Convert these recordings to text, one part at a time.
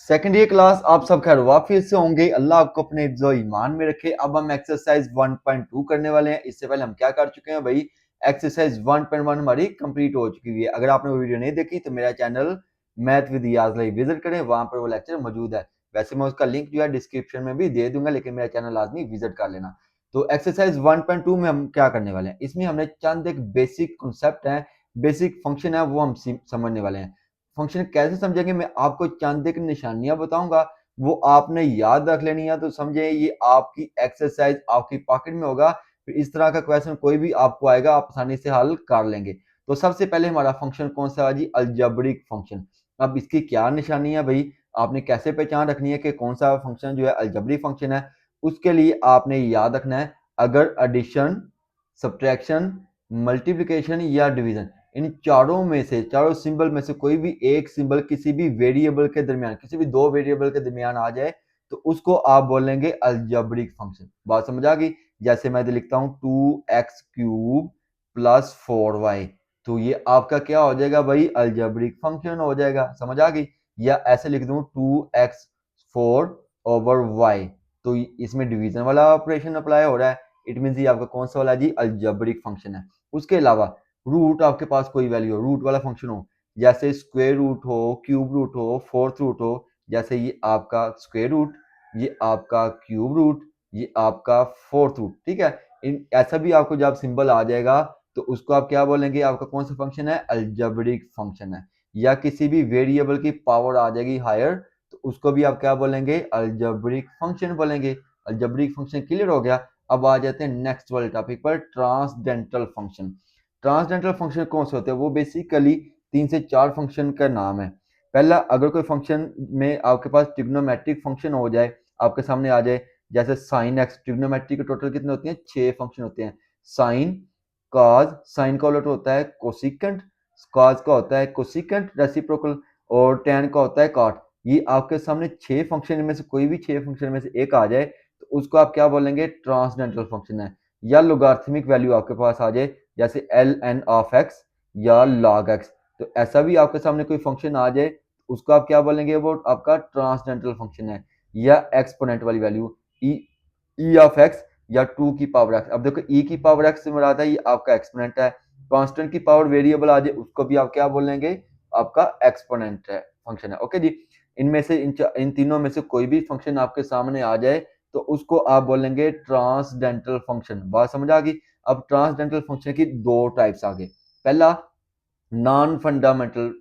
Second year class आप सब खैर वाफियत से होंगे। अल्लाह आपको अपने इज्जो ईमान में रखे। अब हम एक्सरसाइज 1.2 करने वाले हैं। इससे पहले हम क्या कर चुके हैं भाई, एक्सरसाइज 1.1 हमारी कंप्लीट हो चुकी हुई है। अगर आपने वो वीडियो नहीं देखी तो मेरा चैनल मैथ विद याजलाई विजिट करें, वहां पर वो लेक्चर मौजूद है। वैसे मैं उसका लिंक जो है डिस्क्रिप्शन में भी दे दूंगा, लेकिन मेरा चैनल लाजमी विजिट कर लेना। तो एक्सरसाइज 1.2 में हम क्या करने वाले हैं, इसमें हमने चंद एक बेसिक कॉन्सेप्ट है, बेसिक फंक्शन है, वो हम समझने वाले हैं। फंक्शन कैसे समझेंगे, मैं आपको चंद एक निशानियां बताऊंगा, वो आपने याद रख लेनी है। तो समझे ये आपकी एक्सरसाइज आपकी पॉकेट में होगा, फिर इस तरह का क्वेश्चन कोई भी आपको आएगा आप आसानी से हल कर लेंगे। तो सबसे पहले हमारा फंक्शन कौन सा है जी, अलजेब्रिक फंक्शन। अब इसकी क्या निशानी है भाई, आपने कैसे पहचान रखनी है कि कौन सा फंक्शन जो है अलजेब्रिक फंक्शन है। उसके लिए आपने याद रखना है, अगर एडिशन, सब्ट्रैक्शन, मल्टीप्लिकेशन या डिवीजन, इन चारों में से, चारों सिंबल में से कोई भी एक सिंबल किसी भी वेरिएबल के दरमियान, किसी भी दो वेरिएबल के दरमियान आ जाए तो उसको आप बोलेंगे अलजेब्रिक फंक्शन। बात समझ आ गई। जैसे मैं लिखता हूं 2x³ प्लस 4y, तो ये आपका क्या हो जाएगा भाई, अलजेब्रिक फंक्शन हो जाएगा। समझ आ गई। या ऐसे लिख दूं 2x4/y, तो इसमें डिवीजन वाला ऑपरेशन अप्लाई हो रहा है। इट मीन ये आपका कौन सा वाला जी, अलजेब्रिक फंक्शन है। उसके अलावा रूट आपके पास कोई वैल्यू हो, रूट वाला फंक्शन हो, जैसे स्क्वायर रूट हो, क्यूब रूट हो, फोर्थ रूट हो, जैसे ये आपका स्क्वायर रूट, ये आपका क्यूब रूट, ये आपका फोर्थ रूट, ठीक है। इन ऐसा भी आपको जब सिंबल आ जाएगा तो उसको आप क्या बोलेंगे, आपका कौन सा फंक्शन है, अलजेब्रिक फंक्शन है। या किसी भी वेरिएबल की पावर आ जाएगी हायर, तो उसको भी आप क्या बोलेंगे, अलजेब्रिक फंक्शन बोलेंगे। अलजेब्रिक फंक्शन क्लियर हो गया। अब आ जाते हैं नेक्स्ट वाले टॉपिक पर, ट्रांसडेंटल फंक्शन। ट्रांसडेंटल फंक्शन कौन से होते हैं, वो बेसिकली 3 से 4 फंक्शन का नाम है। पहला, अगर कोई फंक्शन में आपके पास ट्रिग्नोमेट्रिक फंक्शन हो जाए, आपके सामने आ जाए, जैसे साइन एक्स, ट्रिग्नोमेट्रिक के टोटल कितने होते हैं, 6 फंक्शन होते हैं। साइन, कॉज, साइन का उलट होता है कोसिकेंट, कॉज का होता है कोसिकेंट रेसिप्रोकल, और टेन का होता है कॉट। ये आपके सामने 6 फंक्शन में से कोई भी 6 फंक्शन में से एक आ जाए तो उसको आप क्या बोलेंगे, ट्रांसडेंटल फंक्शन है। या लोगार्थमिक वैल्यू आपके पास आ जाए, जैसे ln ऑफ x या log x, तो ऐसा भी आपके सामने कोई फंक्शन आ जाए उसको आप क्या बोलेंगे, वो आपका ट्रांसडेंटल फंक्शन है। या एक्सपोनेंट वाली वैल्यू ई ऑफ एक्स या 2 की पावर एक्स। अब देखो ई की पावर एक्स से मुराद है ये आपका एक्सपोनेंट है। कांस्टेंट की पावर वेरिएबल आ जाए उसको भी आप क्या बोलेंगे, आपका एक्सपोनेंट है, फंक्शन है। ओके जी। इनमें से इन तीनों में से कोई भी फंक्शन आपके सामने आ जाए तो उसको आप बोलेंगे ट्रांसडेंटल फंक्शन। बात समझ आ गई। अब ट्रांसडेंटल फंक्शन की 2 टाइप्स आ गए। पहला, नॉन फंडामेंटल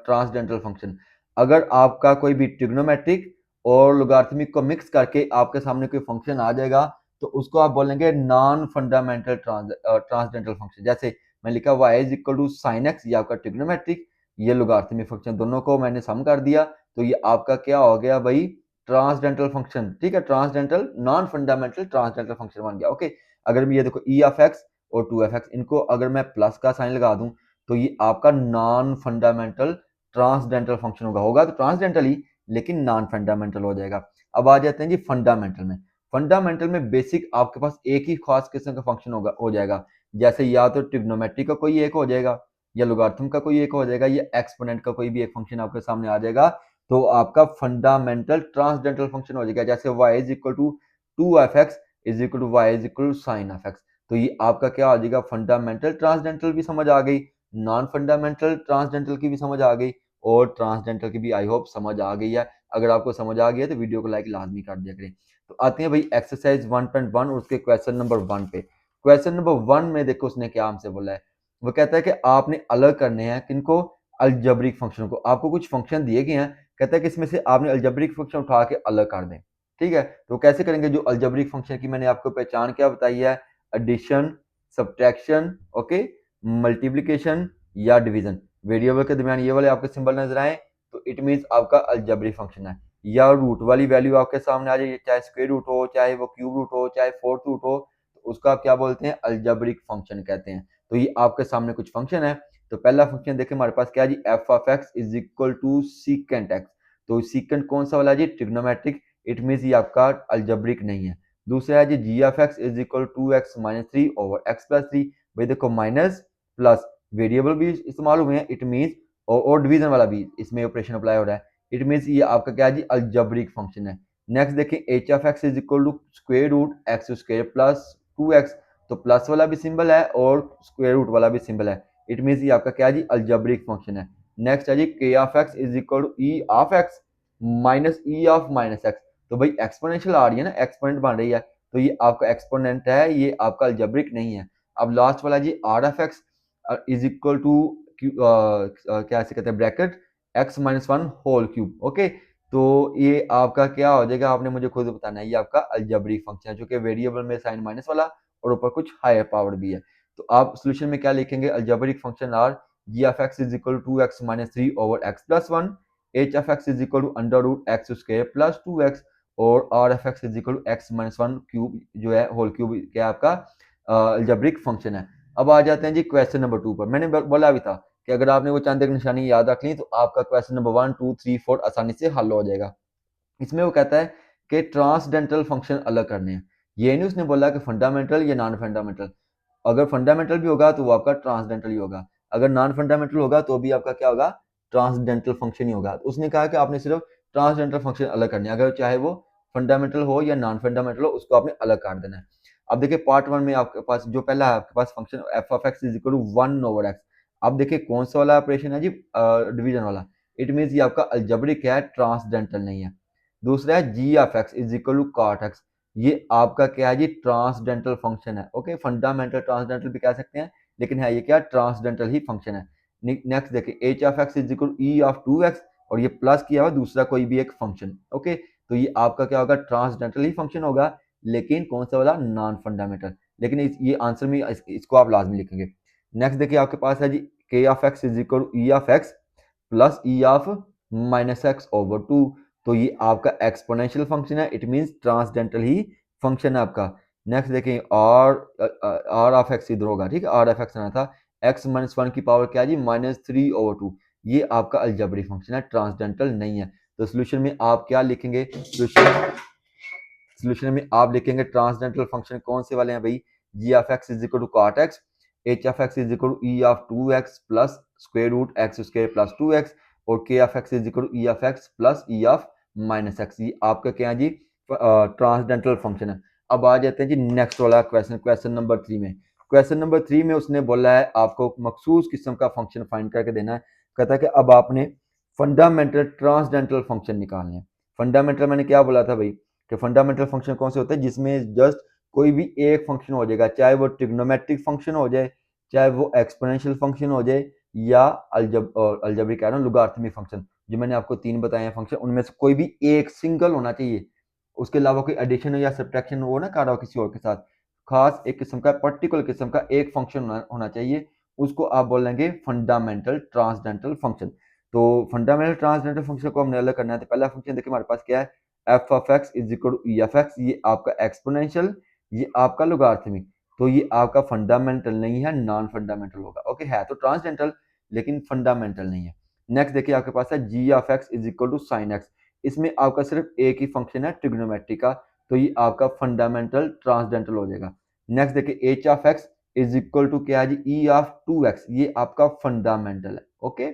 ट्रांसडेंटल फंक्शन। अगर आपका कोई भी ट्रिग्नोमेट्रिक और लोगारिथमिक को मिक्स करके आपके सामने कोई फंक्शन आ जाएगा तो उसको आप बोलेंगे नॉन फंडामेंटल ट्रांसडेंटल फंक्शन। जैसे मैं लिखा y is equal to sine x, ये आपका ट्रिग्नोमेट्रिक, ये लोगारिथमिक फंक्शन, दोनों को मैंने सम कर दिया तो ये आपका क्या हो गया भाई, ट्रांसडेंटल फंक्शन। ठीक है, transcendental non fundamental transcendental function बन गया। ओके। अगर ये देखो ई ऑफ एक्स और 2f(x), इनको अगर मैं प्लस का साइन लगा दूं तो ये आपका नॉन फंडामेंटल ट्रांसडेंटल फंक्शन होगा तो ट्रांसडेंटल ही, लेकिन नॉन फंडामेंटल हो जाएगा। अब आ जाते हैं जी फंडामेंटल में। फंडामेंटल में बेसिक आपके पास एक ही खास किस्म का फंक्शन होगा, हो जाएगा। जैसे या तो ट्रिग्नोमेट्री का कोई एक हो जाएगा, या लोगारिथम का कोई एक हो जाएगा, या एक्सपोनेंट का कोई भी एक फंक्शन आपके सामने आ जाएगा तो आपका फंडामेंटल ट्रांसडेंटल फंक्शन हो जाएगा। जैसे y is equal to 2f(x) is equal to y is equal to sine of x, तो ये आपका क्या आ जाएगा, फंडामेंटल ट्रांसडेंटल भी समझ आ गई, नॉन फंडामेंटल ट्रांसडेंटल की भी समझ आ गई, और ट्रांसडेंटल की भी आई होप समझ आ गई है। अगर आपको समझ आ गई है तो वीडियो को लाइक लाजमी कर दिया करें। तो आते हैं भाई एक्सरसाइज 1.1 और उसके क्वेश्चन नंबर 1 पे। क्वेश्चन नंबर 1 में देखो उसने क्या हमसे बोला है, वो कहता है कि आपने अलग करने हैं किनको, अलजेब्रिक फंक्शन को। आपको कुछ फंक्शन दिए गए हैं, कहता है कि इसमें से आपने अलजेब्रिक फंक्शन उठा के अलग कर दें। ठीक है, तो कैसे करेंगे, जो अलजेब्रिक फंक्शन की मैंने आपको पहचान क्या बताई है, एडिशन, सब्ट्रैक्शन, ओके, मल्टीप्लिकेशन या डिवीजन। वेरिएबल के दरमियान ये वाले आपके सिंबल नजर आए तो इट मींस आपका अलजेब्रिक फंक्शन है। या रूट वाली वैल्यू आपके सामने आ जाए, चाहे स्क्वायर रूट हो, चाहे वो क्यूब रूट हो, चाहे फोर्थ रूट हो, तो उसको आप क्या बोलते हैं, अलजेब्रिक फंक्शन कहते हैं। तो ये आपके सामने कुछ फंक्शन है। तो पहला फंक्शन देखें हमारे पास क्या जी, f of x is equal to secant x. तो सीकेंट कौन सा वाला जी, ट्रिग्नोमेट्रिक, इट मींस ये आपका अलजेब्रिक नहीं है। दूसरा है जी g of x is equal to x minus 3 over x plus 3। भाई देखो माइनस प्लस वेरिएबल भी इस्तेमाल हुए हैं, इट मींस और डिवीजन वाला भी इसमें ऑपरेशन अप्लाई हो रहा है। इट मीन्स ये आपका क्या है जी, अलजेब्रिक फंक्शन है। नेक्स्ट देखिए h of x is equal to square root x square plus 2x, तो प्लस वाला भी सिंबल है और स्क्वायर रूट वाला भी सिंबल है। इट मीन्स ये आपका क्या है जी, अलजेब्रिक फंक्शन है। नेक्स्ट है जी k of x is equal to e of x minus e of minus x, तो भाई एक्सपोनेंशियल आ रही है ना, एक्सपोनेंट बन रही है, तो ये आपका एक्सपोनेंट है, ये आपका अलजेब्रिक नहीं है। अब लास्ट वाला जी r of x is equal to क्या ऐसे कहते हैं bracket x minus one whole cube. Okay, तो ये आपका क्या हो जाएगा, आपने मुझे खुद बताना है। ये आपका अलजेब्रिक फंक्शन है जो कि वेरिएबल में साइन माइनस वाला और ऊपर कुछ हायर पावर भी है। तो आप सोल्यूशन में क्या लिखेंगे, algebraic function are g of x is equal to x minus three over x plus one, h of x is equal to under root x square plus two x, और r f x is equal to x minus one cube जो है whole cube, क्या आपका algebraic function है। अब आ जाते हैं जी question number 2 पर। मैंने बोला भी था कि अगर आपने वो चंद एक निशानी याद रख ली तो आपका क्वेश्चन नंबर 1 2 3 4 आसानी से हल हो जाएगा। इसमें वो कहता है कि ट्रांसडेंटल फंक्शन अलग करने हैं। ये नहीं उसने बोला कि फंडामेंटल या नॉन फंडामेंटल, अगर फंडामेंटल भी होगा तो वो आपका ट्रांसडेंटल ही होगा, अगर नॉन फंडामेंटल होगा तो भी आपका क्या होगा, ट्रांसडेंटल फंक्शन ही होगा। तो उसने कहा कि आपने सिर्फ ट्रांसडेंटल फंक्शन अलग करने हैं, अगर चाहे वो फंडामेंटल हो या नॉन फंडामेंटल हो उसको आपने अलग कर देना है। अब देखिए पार्ट 1 में आपके पास जो पहला है, आपके पास function f of x is equal to 1 over x. अब देखिए कौन सा वाला ऑपरेशन है जी, डिवीजन वाला। इट मीन्स ये आपका अलजेब्रिक है, ट्रांसडेंटल नहीं है। दूसरा है g of x is equal to cot x, ये आपका क्या है जी, ट्रांसडेंटल फंक्शन है। ओके, फंडामेंटल ट्रांसडेंटल भी कह सकते हैं, लेकिन है ये क्या, ट्रांसडेंटल ही फंक्शन है। नेक्स्ट देखिए h of x is equal e of two x, और ये प्लस किया हुआ दूसरा कोई भी एक फंक्शन। ओके, तो ये आपका क्या होगा, ट्रांसडेंटल ही फंक्शन होगा, लेकिन कौन सा वाला, नॉन फंडामेंटल। लेकिन ये आंसर में इसको आप लाजमी लिखेंगे। नेक्स्ट देखिए आपके पास है जी k of x is equal e of x plus e of minus x over two, तो ये आपका एक्सपोनेंशियल फंक्शन है, इट मींस ट्रांसडेंटल ही फंक्शन है आपका। नेक्स्ट देखें आर ऑफ एक्स इधर होगा, ठीक है, आर ऑफ एक्स आना था, एक्स माइनस वन की पावर क्या है जी, माइनस थ्री ओवर टू, ये आपका अलजेब्रिक फंक्शन है, ट्रांसडेंटल नहीं है। तो सोल्यूशन में आप क्या लिखेंगे, सोल्यूशन में आप लिखेंगे ट्रांसडेंटल फंक्शन कौन से वाले हैं भाई, g of x is equal to cot x, h of x is equal to e of two x plus square root x square plus two x, और k of x is equal to e of x plus e of minus x, ये आपका क्या है जी, transcendental function है। अब आ जाते हैं जी नेक्स्ट वाला क्वेश्चन, क्वेश्चन नंबर 3 में। क्वेश्चन नंबर 3 में उसने बोला है आपको मखसूस किस्म का फंक्शन फाइंड करके देना है। कहता है कि अब आपने फंडामेंटल ट्रांसडेंटल फंक्शन निकालने हैं। फंडामेंटल मैंने क्या बोला था भाई, कि फंडामेंटल फंक्शन कौन से होते हैं, जिसमें जस्ट कोई भी एक फंक्शन हो जाएगा, चाहे वो ट्रिग्नोमेट्रिक फंक्शन हो जाए, चाहे वो एक्सपोनेंशियल फंक्शन हो जाए, या अलजेब्रिक कह रहा हूँ, लॉगरिथमिक फंक्शन, जो मैंने आपको 3 बताए हैं फंक्शन, उनमें से कोई भी एक सिंगल होना चाहिए, उसके अलावा कोई एडिशन या सब्ट्रैक्शन वो ना कर रहा हो किसी और के साथ, खास एक किस्म का पर्टिकुलर किस्म का एक फंक्शन होना चाहिए, उसको आप बोलेंगे फंडामेंटल ट्रांसडेंटल फंक्शन। तो फंडामेंटल ट्रांसडेंटल फंक्शन को हमने अलग करना है। तो पहला फंक्शन देखिए हमारे पास क्या है, f of x is equal to e of x, ये आपका एक्सपोनेंशियल, ये आपका लॉगरिथमिक, तो ये आपका फंडामेंटल नहीं है, नॉन फंडामेंटल होगा। ओके, है तो ट्रांसडेंटल लेकिन फंडामेंटल नहीं है। नेक्स्ट देखिए आपके पास है g of x is equal to sine x, इसमें आपका सिर्फ एक ही फंक्शन है ट्रिग्नोमेट्री का, तो ये आपका फंडामेंटल ट्रांसडेंटल हो जाएगा। नेक्स्ट देखिए h of x is equal to क्या है जी, ई ऑफ टू एक्स, ये आपका फंडामेंटल है। ओके,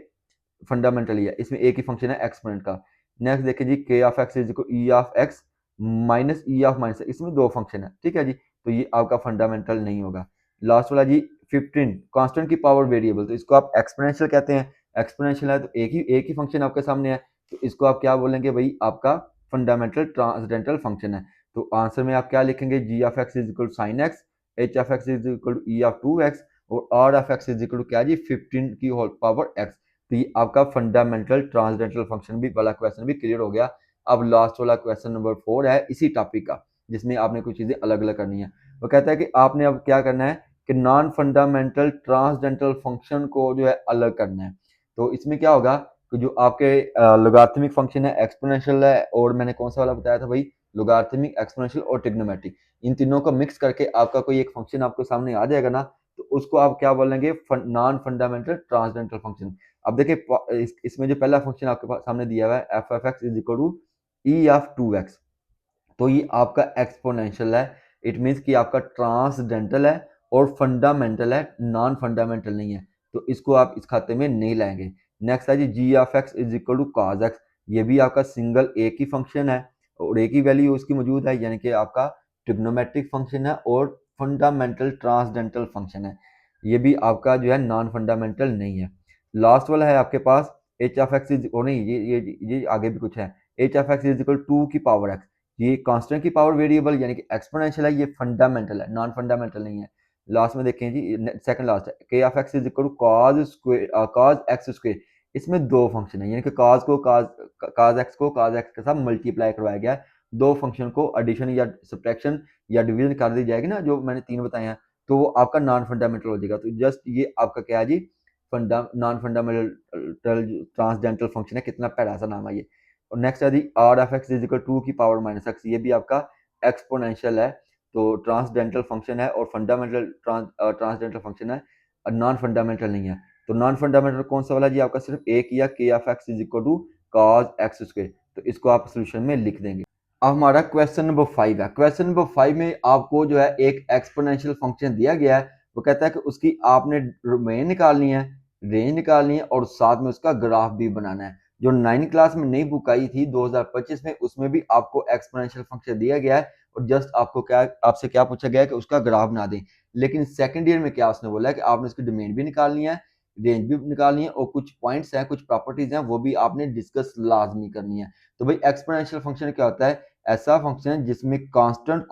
फंडामेंटल ही है, इसमें एक ही फंक्शन है एक्सपोनेंट का। नेक्स्ट देखिए जी k of x is equal e of x minus e of minus, इसमें दो फंक्शन है, ठीक है जी, तो ये आपका फंडामेंटल नहीं होगा। लास्ट वाला जी 15 कांस्टेंट की पावर वेरिएबल, तो इसको आप एक्सपोनेंशियल कहते हैं, एक्सपोनेंशियल है तो एक ही फंक्शन आपके सामने है, तो इसको आप क्या बोलेंगे भाई, आपका फंडामेंटल ट्रांसडेंटल फंक्शन है। तो आंसर में आप क्या लिखेंगे, g of x is equal to sine x, h of x is equal to e of two x, और r of x is equal to क्या जी, 15 की होल पावर एक्स। तो ये आपका फंडामेंटल ट्रांसडेंटल फंक्शन भी वाला क्वेश्चन भी क्लियर हो गया। अब लास्ट वाला क्वेश्चन नंबर 4 है इसी टॉपिक का, जिसमें आपने कुछ चीजें अलग अलग करनी है। वो कहता है कि आपने अब क्या करना है कि नॉन फंडामेंटल ट्रांसडेंटल फंक्शन को जो है अलग करना है। तो इसमें क्या होगा कि जो आपके लॉगरिथमिक फंक्शन है, एक्सपोनेंशियल है, और मैंने कौन सा वाला बताया था भाई, लॉगरिथमिक, एक्सपोनेंशियल और ट्रिग्नोमेट्रिक, इन तीनों को मिक्स करके आपका कोई एक फंक्शन आपको सामने आ जाएगा ना, तो उसको आप क्या बोलेंगे, नॉन फंडामेंटल ट्रांसडेंटल फंक्शन। अब देखिए इसमें जो पहला फंक्शन आपके पास सामने दिया हुआ है f f x is equal to e of two x, तो ये आपका एक्सपोनेंशियल है, इट मीन्स कि आपका ट्रांसडेंटल है और फंडामेंटल है, नॉन फंडामेंटल नहीं है, तो इसको आप इस खाते में नहीं लाएंगे। नेक्स्ट है g of x is equal to cos x, ये भी आपका सिंगल एक ही फंक्शन है और एक ही वैल्यू उसकी मौजूद है, यानी कि आपका ट्रिग्नोमेट्रिक फंक्शन है और फंडामेंटल ट्रांसडेंटल फंक्शन है। ये भी आपका जो है नॉन फंडामेंटल नहीं है। लास्ट वाला है आपके पास एच ऑफ एक्स इज, ओ नहीं, ये आगे भी कुछ है। H of x is equal to की पावर एक्स, ये कांस्टेंट की पावर वेरिएबल यानी कि एक्सपोनेंशियल है, ये फंडामेंटल है, नॉन फंडामेंटल नहीं है। लास्ट में देखें जी, सेकंड लास्ट है, k of x is equal to cos square cos x square. इसमें दो फंक्शन है, यानी कि काज एक्स को काज एक्स के साथ मल्टीप्लाई करवाया गया है। दो फंक्शन को एडिशन या सब्ट्रैक्शन या डिवीजन कर दी जाएगी ना, जो मैंने तीन बताए हैं, तो वो आपका नॉन फंडामेंटल हो जाएगा। तो जस्ट ये आपका क्या है जी, नॉन फंडामेंटल ट्रांसडेंटल फंक्शन है। कितना प्यारा सा नाम है ये। और नेक्स्ट है जी r f x is equal to की पावर माइनस एक्स, ये भी आपका एक्सपोनेंशियल है, तो ट्रांसडेंटल फंक्शन है और फंडामेंटल ट्रांसडेंटल फंक्शन है, नॉन फंडामेंटल नहीं है। तो नॉन फंडामेंटल कौन सा वाला जी, आपका सिर्फ एक या k of x is equal to cos x square. तो इसको आप सोल्यूशन में लिख देंगे। अब हमारा क्वेश्चन नंबर 5 है। क्वेश्चन नंबर 5 में आपको जो है एक एक्सपोनेंशियल फंक्शन दिया गया है। वो कहता है कि उसकी आपने डोमेन निकालनी है, रेंज निकालनी है और साथ में उसका ग्राफ भी बनाना है। जो 9 क्लास में नई बुक आई थी 2025 में, उसमें भी आपको एक्सपोनेंशियल फंक्शन दिया गया है और जस्ट आपको क्या, आपसे क्या पूछा गया है कि उसका ग्राफ बना दें। लेकिन सेकंड ईयर में क्या उसने बोला है कि आपने उसकी डोमेन भी निकालनी है, रेंज भी निकालनी है और कुछ पॉइंट्स हैं, कुछ प्रॉपर्टीज हैं, वो भी आपने डिस्कस लाजमी करनी है। तो भाई एक्सपोनेंशियल फंक्शन क्या होता है, ऐसा फंक्शन जिसमें कांस्टेंट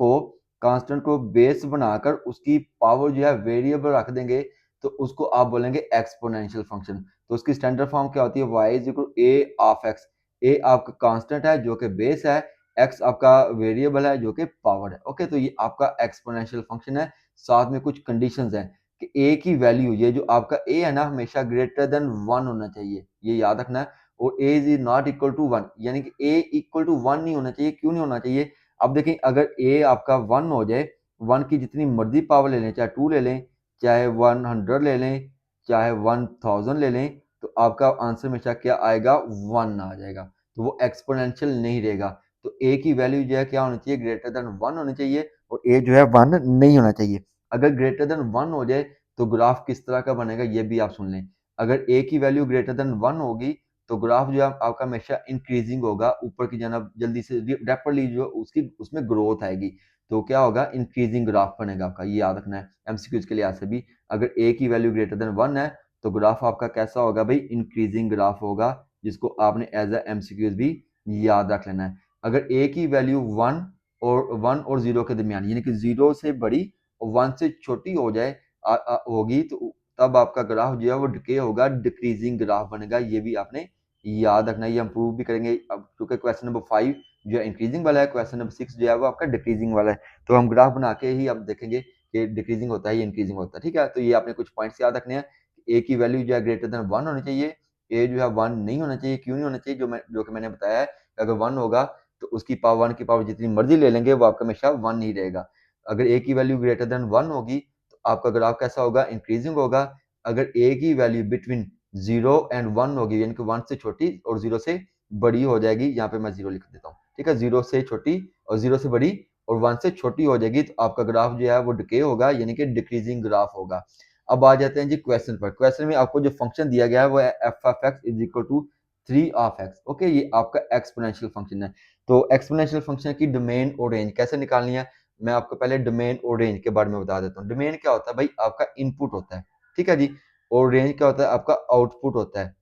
को बेस बनाकर उसकी पावर जो है वेरिएबल रख देंगे, तो उसको आप बोलेंगे एक्सपोनेंशियल फंक्शन। तो उसकी स्टैंडर्ड फॉर्म क्या होती है, y is equal a of x. A आपका कांस्टेंट है जो कि बेस है, x आपका वेरिएबल है जो कि पावर है। ओके, तो ये आपका एक्सपोनेंशियल फंक्शन है। साथ में कुछ कंडीशंस हैं कि a की वैल्यू, ये जो आपका a है ना, हमेशा ग्रेटर देन 1 होना चाहिए, ये याद रखना है। और a is not equal to 1, यानी कि a इक्वल टू 1 नहीं होना चाहिए। क्यों नहीं होना चाहिए, अब देखें, अगर a आपका 1 हो जाए, 1 की जितनी मर्जी पावर ले लें, चाहे 2 ले लें, चाहे 100 ले लें, चाहे 1000 ले लें, तो आपका आंसर हमेशा क्या आएगा, 1 आ जाएगा। तो वो एक्सपोनेंशियल नहीं रहेगा। तो a की वैल्यू जो है क्या होनी चाहिए, ग्रेटर देन 1 होनी चाहिए और a जो है 1 नहीं होना चाहिए। अगर ग्रेटर देन 1 हो जाए तो ग्राफ किस तरह का बनेगा, ये भी आप सुन लें। अगर a की वैल्यू ग्रेटर देन 1 होगी तो ग्राफ जो है आपका हमेशा इंक्रीजिंग होगा, ऊपर की जाना जल्दी से, रैपिडली जो उसकी उसमें ग्रोथ आएगी। तो क्या होगा, इंक्रीजिंग ग्राफ बनेगा आपका, ये याद रखना है एमसीक्यूज के लिहाज से भी। अगर a की वैल्यू ग्रेटर देन 1 है तो ग्राफ आपका कैसा होगा भाई, इंक्रीजिंग ग्राफ होगा, जिसको आपने एज ए एमसीक्यूज भी याद रख लेना है। अगर a की वैल्यू 1 और 0 के दरमियान, यानी कि 0 से बड़ी और 1 से छोटी हो जाए होगी, तो तब आपका ग्राफ जो है वो डिके होगा, डिक्रीजिंग ग्राफ बनेगा। ये भी आपने याद रखना है, ये हम प्रूव भी करेंगे। अब क्योंकि क्वेश्चन नंबर 5 जो है इंक्रीजिंग वाला है, क्वेश्चन नंबर 6 जो है वो आपका डिक्रीजिंग वाला है, तो हम ग्राफ बना के ही अब देखेंगे कि डिक्रीजिंग होता है या इंक्रीजिंग होता है। ठीक है, तो ये आपने कुछ पॉइंट्स याद रखने हैं। ए की वैल्यू जो है ग्रेटर देन 1 होनी चाहिए, ए जो है 1 नहीं होना चाहिए। क्यों नहीं होना चाहिए, जो कि मैंने बताया है, अगर 1 होगा तो उसकी पावर 1 की पावर जितनी मर्जी ले लेंगे, वो आपका हमेशा 1 ही रहेगा। अगर ए की वैल्यू ग्रेटर देन 1 होगी तो आपका ग्राफ कैसा होगा, इंक्रीजिंग होगा। अगर ए की वैल्यू बिटवीन 0 एंड 1 होगी, यानी कि 1 से छोटी और 0 से बड़ी हो जाएगी, यहाँ पे मैं 0 लिख देता हूँ। ठीक है, 0 से छोटी और 0 से बड़ी और 1 से छोटी हो जाएगी, तो आपका ग्राफ जो है वो डिके होगा, यानी कि डिक्रीजिंग ग्राफ होगा। अब आ जाते हैं जी क्वेश्चन पर। क्वेश्चन में आपको जो फंक्शन दिया गया है वो है f of x is equal to 3 of x. Okay, ये आपका एक्सपोनेंशियल फंक्शन है। तो एक्सपोनेंशियल फंक्शन की डोमेन और रेंज कैसे निकालनी है, मैं आपको पहले डोमेन और रेंज के बारे में बता देता हूँ। डोमेन क्या होता है भाई, आपका इनपुट होता है, ठीक है जी। और रेंज क्या होता है, आपका आउटपुट होता है।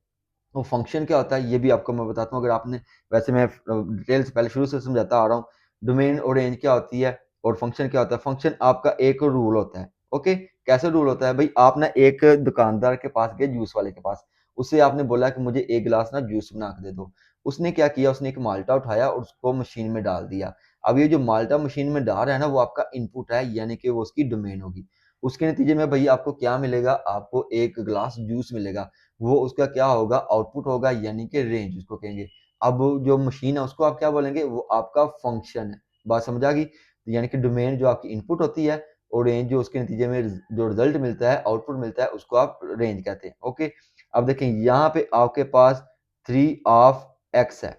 वो फंक्शन क्या होता है ये भी आपको मैं बताता हूँ। अगर आपने, वैसे मैं डिटेल से पहले शुरू से समझाता आ रहा हूँ। डोमेन और रेंज क्या होती है और फंक्शन क्या होता है। फंक्शन आपका एक रूल होता है। ओके, कैसे रूल होता है भाई, आप ना एक दुकानदार के पास गए, जूस वाले के पास, उससे आपने बोला कि मुझे एक गिलास ना जूस बना के दे दो। उसने क्या किया, उसने एक माल्टा उठाया और उसको मशीन में डाल दिया। अब ये जो माल्टा मशीन में डाल रहा है ना, वो आपका इनपुट है, यानी कि वो उसकी डोमेन होगी। उसके नतीजे में भाई आपको क्या मिलेगा, आपको एक गिलास जूस मिलेगा। वो उसका क्या होगा, आउटपुट होगा, यानी कि रेंज उसको कहेंगे। अब जो मशीन है उसको आप क्या बोलेंगे, वो आपका फंक्शन है। बात समझ आ गई, यानी कि डोमेन जो आपकी इनपुट होती है और रेंज जो उसके नतीजे में जो रिजल्ट मिलता है, आउटपुट मिलता है, उसको आप रेंज कहते हैं। ओके, अब देखें यहाँ पे आपके पास 3 ऑफ एक्स है।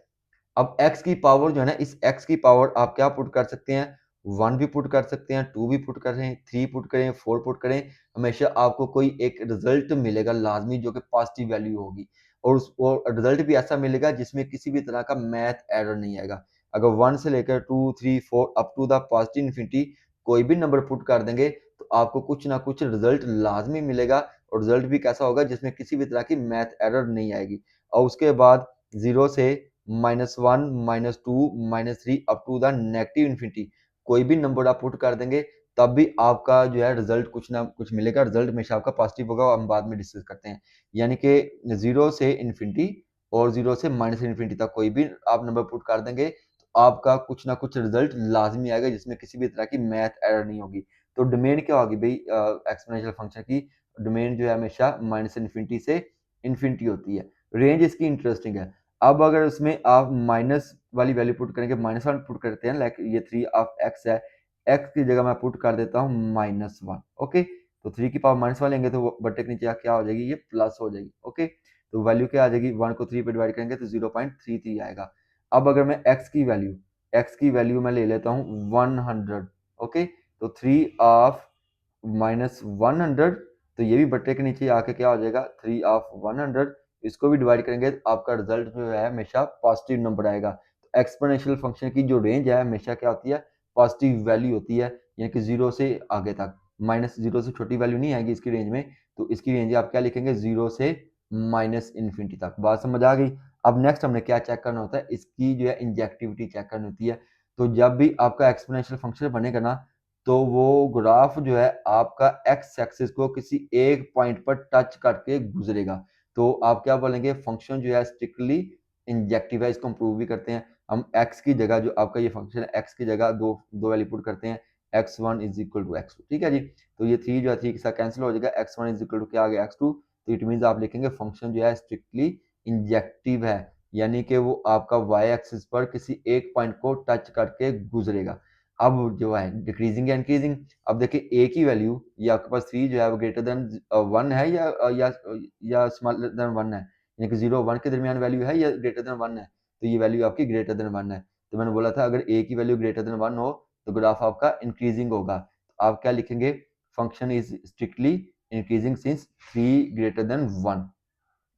अब x की पावर जो है ना, इस x की पावर आप क्या पुट कर सकते हैं, 1 भी पुट कर सकते हैं, 2 भी पुट करें, 3 पुट करें, 4 पुट करें, हमेशा आपको कोई एक रिजल्ट मिलेगा लाजमी, जो कि पॉजिटिव वैल्यू होगी। और रिजल्ट भी ऐसा मिलेगा जिसमें किसी भी तरह का मैथ एरर नहीं आएगा। अगर 1 से लेकर 2, 3, 4 up to the positive infinity कोई भी नंबर पुट कर देंगे तो आपको कुछ ना कुछ रिजल्ट लाजमी मिलेगा, और रिजल्ट भी कैसा होगा जिसमें किसी भी तरह की मैथ एरर नहीं आएगी। और उसके बाद 0 से -1, -2, -3 up to the negative infinity कोई भी नंबर आप पुट कर देंगे तब भी आपका जो है रिजल्ट कुछ ना कुछ मिलेगा। रिजल्ट हमेशा आपका पॉजिटिव होगा, हम बाद में डिस्कस करते हैं। यानी कि 0 से इन्फिनिटी और 0 से माइनस इन्फिनिटी तक कोई भी आप नंबर पुट कर देंगे तो आपका कुछ ना कुछ रिजल्ट लाजमी आएगा जिसमें किसी भी तरह की मैथ एरर नहीं होगी। तो डोमेन क्या होगी भाई एक्सपोनेंशियल फंक्शन की? डोमेन जो है हमेशा माइनस इन्फिनिटी से इन्फिनिटी होती है। रेंज इसकी इंटरेस्टिंग है। अब अगर उसमें आप माइनस वाली वैल्यू पुट करेंगे, -1 पुट करते हैं, लाइक ये 3 ऑफ x है, x की जगह मैं पुट कर देता हूँ -1। ओके, तो 3 की पावर -1 लेंगे तो वो बटे के नीचे क्या हो जाएगी, ये प्लस हो जाएगी। ओके, तो वैल्यू क्या आ जाएगी, 1 को 3 पे डिवाइड करेंगे तो 0.33 आएगा। अब अगर मैं x की वैल्यू मैं ले लेता हूँ 100। ओके, तो 3 ऑफ -100, तो ये भी बट्टे के नीचे आके क्या हो जाएगा, 3 ऑफ 100। इसको भी डिवाइड करेंगे तो आपका रिजल्ट जो है हमेशा पॉजिटिव नंबर आएगा। तो एक्सपोनेंशियल फंक्शन की जो रेंज है हमेशा क्या होती है, पॉजिटिव वैल्यू होती है, यानी कि 0 से आगे तक। -0 से छोटी वैल्यू नहीं आएगी इसकी रेंज में। तो इसकी रेंज आप क्या लिखेंगे, 0 से माइनस इन्फिनिटी तक। बात समझ आ गई? अब नेक्स्ट हमने क्या चेक करना होता है, इसकी जो है इंजेक्टिविटी चेक करनी होती है। तो जब भी आपका एक्सपोनेंशियल फंक्शन बनेगा ना, तो वो ग्राफ जो है आपका एक्स एक्सिस को किसी एक पॉइंट पर टच करके गुजरेगा। तो आप क्या बोलेंगे, फंक्शन जो है स्ट्रिक्टली इंजेक्टिव है। इसको हम प्रूव भी करते हैं। हम x की जगह जो आपका ये फंक्शन है, x की जगह दो दो वैल्यू पुट करते हैं, x1 is equal to x2। ठीक है जी, तो ये 3 जो है 3 के साथ कैंसिल हो जाएगा, x1 इज इक्वल टू क्या आ गया, x2। तो इट मीन्स आप लिखेंगे फंक्शन जो है स्ट्रिक्टली इंजेक्टिव है, यानी कि वो आपका y एक्सिस पर किसी एक पॉइंट को टच करके गुजरेगा। अब जो है डिक्रीजिंग या इंक्रीजिंग, अब देखिए ए की वैल्यू, ये आपके पास 3 जो है वो ग्रेटर देन 1 है या स्मॉलर देन 1 है, यानी कि 0 1 के दरमियान वैल्यू है या ग्रेटर देन 1 है। तो ये वैल्यू आपकी ग्रेटर देन 1 है। तो मैंने बोला था अगर ए की वैल्यू ग्रेटर देन 1 हो तो ग्राफ आपका इंक्रीजिंग होगा। तो आप क्या लिखेंगे, function is strictly increasing since 3 greater than 1।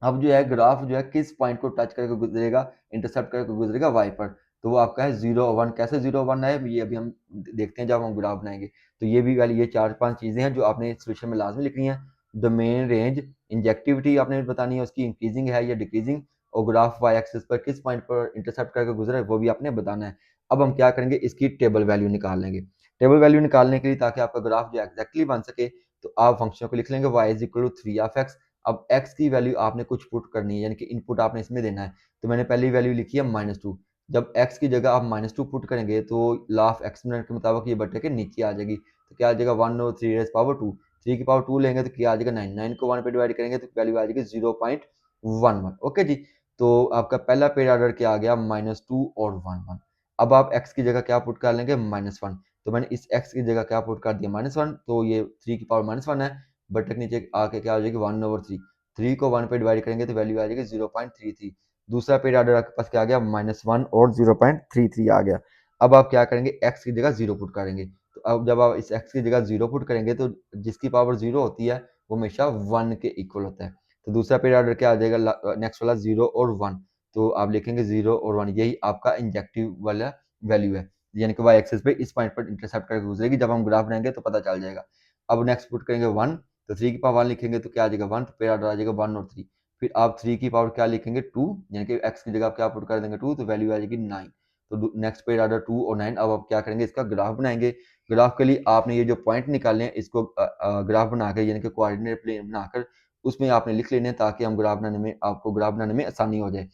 अब जो है ग्राफ जो है किस पॉइंट को टच करके गुजरेगा, इंटरसेप्ट करके गुजरेगा वाई पर। तो वो आपका है 0 1। कैसे 0 1 है ये अभी हम देखते हैं जब हम ग्राफ बनाएंगे। तो ये भी वाली ये 4-5 चीजें हैं जो आपने सोल्यूशन में लाजमी लिखनी है। डोमेन, रेंज, इंजेक्टिविटी आपने बतानी है, उसकी इंक्रीजिंग है या डिक्रीजिंग, और ग्राफ वाई एक्सिस पर किस पॉइंट पर इंटरसेप्ट करके गुजरा है वो भी आपने बताना है। अब हम क्या करेंगे, इसकी टेबल वैल्यू निकाल लेंगे। टेबल वैल्यू निकालने के लिए ताकि आपका ग्राफ जो एक्जैक्टली बन सके, तो आप फंक्शन को लिख लेंगे y is equal to 3 of x. अब x की वैल्यू आपने कुछ पुट करनी है, यानी कि इनपुट आपने इसमें देना है। तो मैंने पहली वैल्यू लिखी है -2। जब x की जगह आप -2 पुट करेंगे तो लॉ ऑफ एक्सपोनेंट के मुताबिक ये बटे के नीचे आ जाएगी। तो क्या आ जाएगा, 1 और 3 रेज़ पावर 2। 3 की पावर 2 लेंगे तो क्या आ जाएगा, 9। 9 को 1 पे डिवाइड करेंगे तो वैल्यू आ जाएगी 0.11। ओके जी, तो आपका पहला पेड ऑर्डर क्या आ गया, -2 और 1 1। अब आप x की जगह क्या पुट कर लेंगे, -1। तो मैंने इस x की जगह क्या पुट कर दिया, -1। तो ये 3 की पावर -1 है, बटे के नीचे आके क्या हो जाएगी, 1/3। 3 को 1 पे डिवाइड करेंगे तो वैल्यू आ जाएगी 0.33। दूसरा पेड ऑर्डर आपके पास क्या आ गया, -1 और 0.33 आ गया। अब आप क्या करेंगे, x की जगह 0 पुट करेंगे। तो अब जब आप इस x की जगह 0 पुट करेंगे तो जिसकी पावर 0 होती है वो हमेशा 1 के इक्वल होता है। तो दूसरा पेड ऑर्डर क्या आ जाएगा, नेक्स्ट वाला 0 और 1। तो आप लिखेंगे 0 और 1, यही आपका इंजेक्टिव वाला वैल्यू है, यानी कि y एक्सिस पे इस पॉइंट पर इंटरसेप्ट करके गुजरेगी। जब हम ग्राफ बनाएंगे तो पता चल जाएगा। अब नेक्स्ट पुट करेंगे 1। तो 3 की पावर 1 लिखेंगे तो क्या आ जाएगा, 1। तो पेड़ ऑर्डर आ जाएगा 1 और 3। फिर आप 3 की पावर क्या लिखेंगे, 2, यानी कि x की जगह आप क्या पुट कर देंगे 2, तो वैल्यू आ जाएगी 9। तो नेक्स्ट पेड़ ऑर्डर 2 और 9। अब आप क्या करेंगे, इसका ग्राफ बनाएंगे। ग्राफ के लिए आपने ये जो पॉइंट निकालने हैं इसको ग्राफ बनाकर, यानी कि कोऑर्डिनेट प्लेन बनाकर उसमें आपने लिख लेने हैं, ताकि हम ग्राफ बनाने में आपको ग्राफ बनाने में आसानी हो जाए।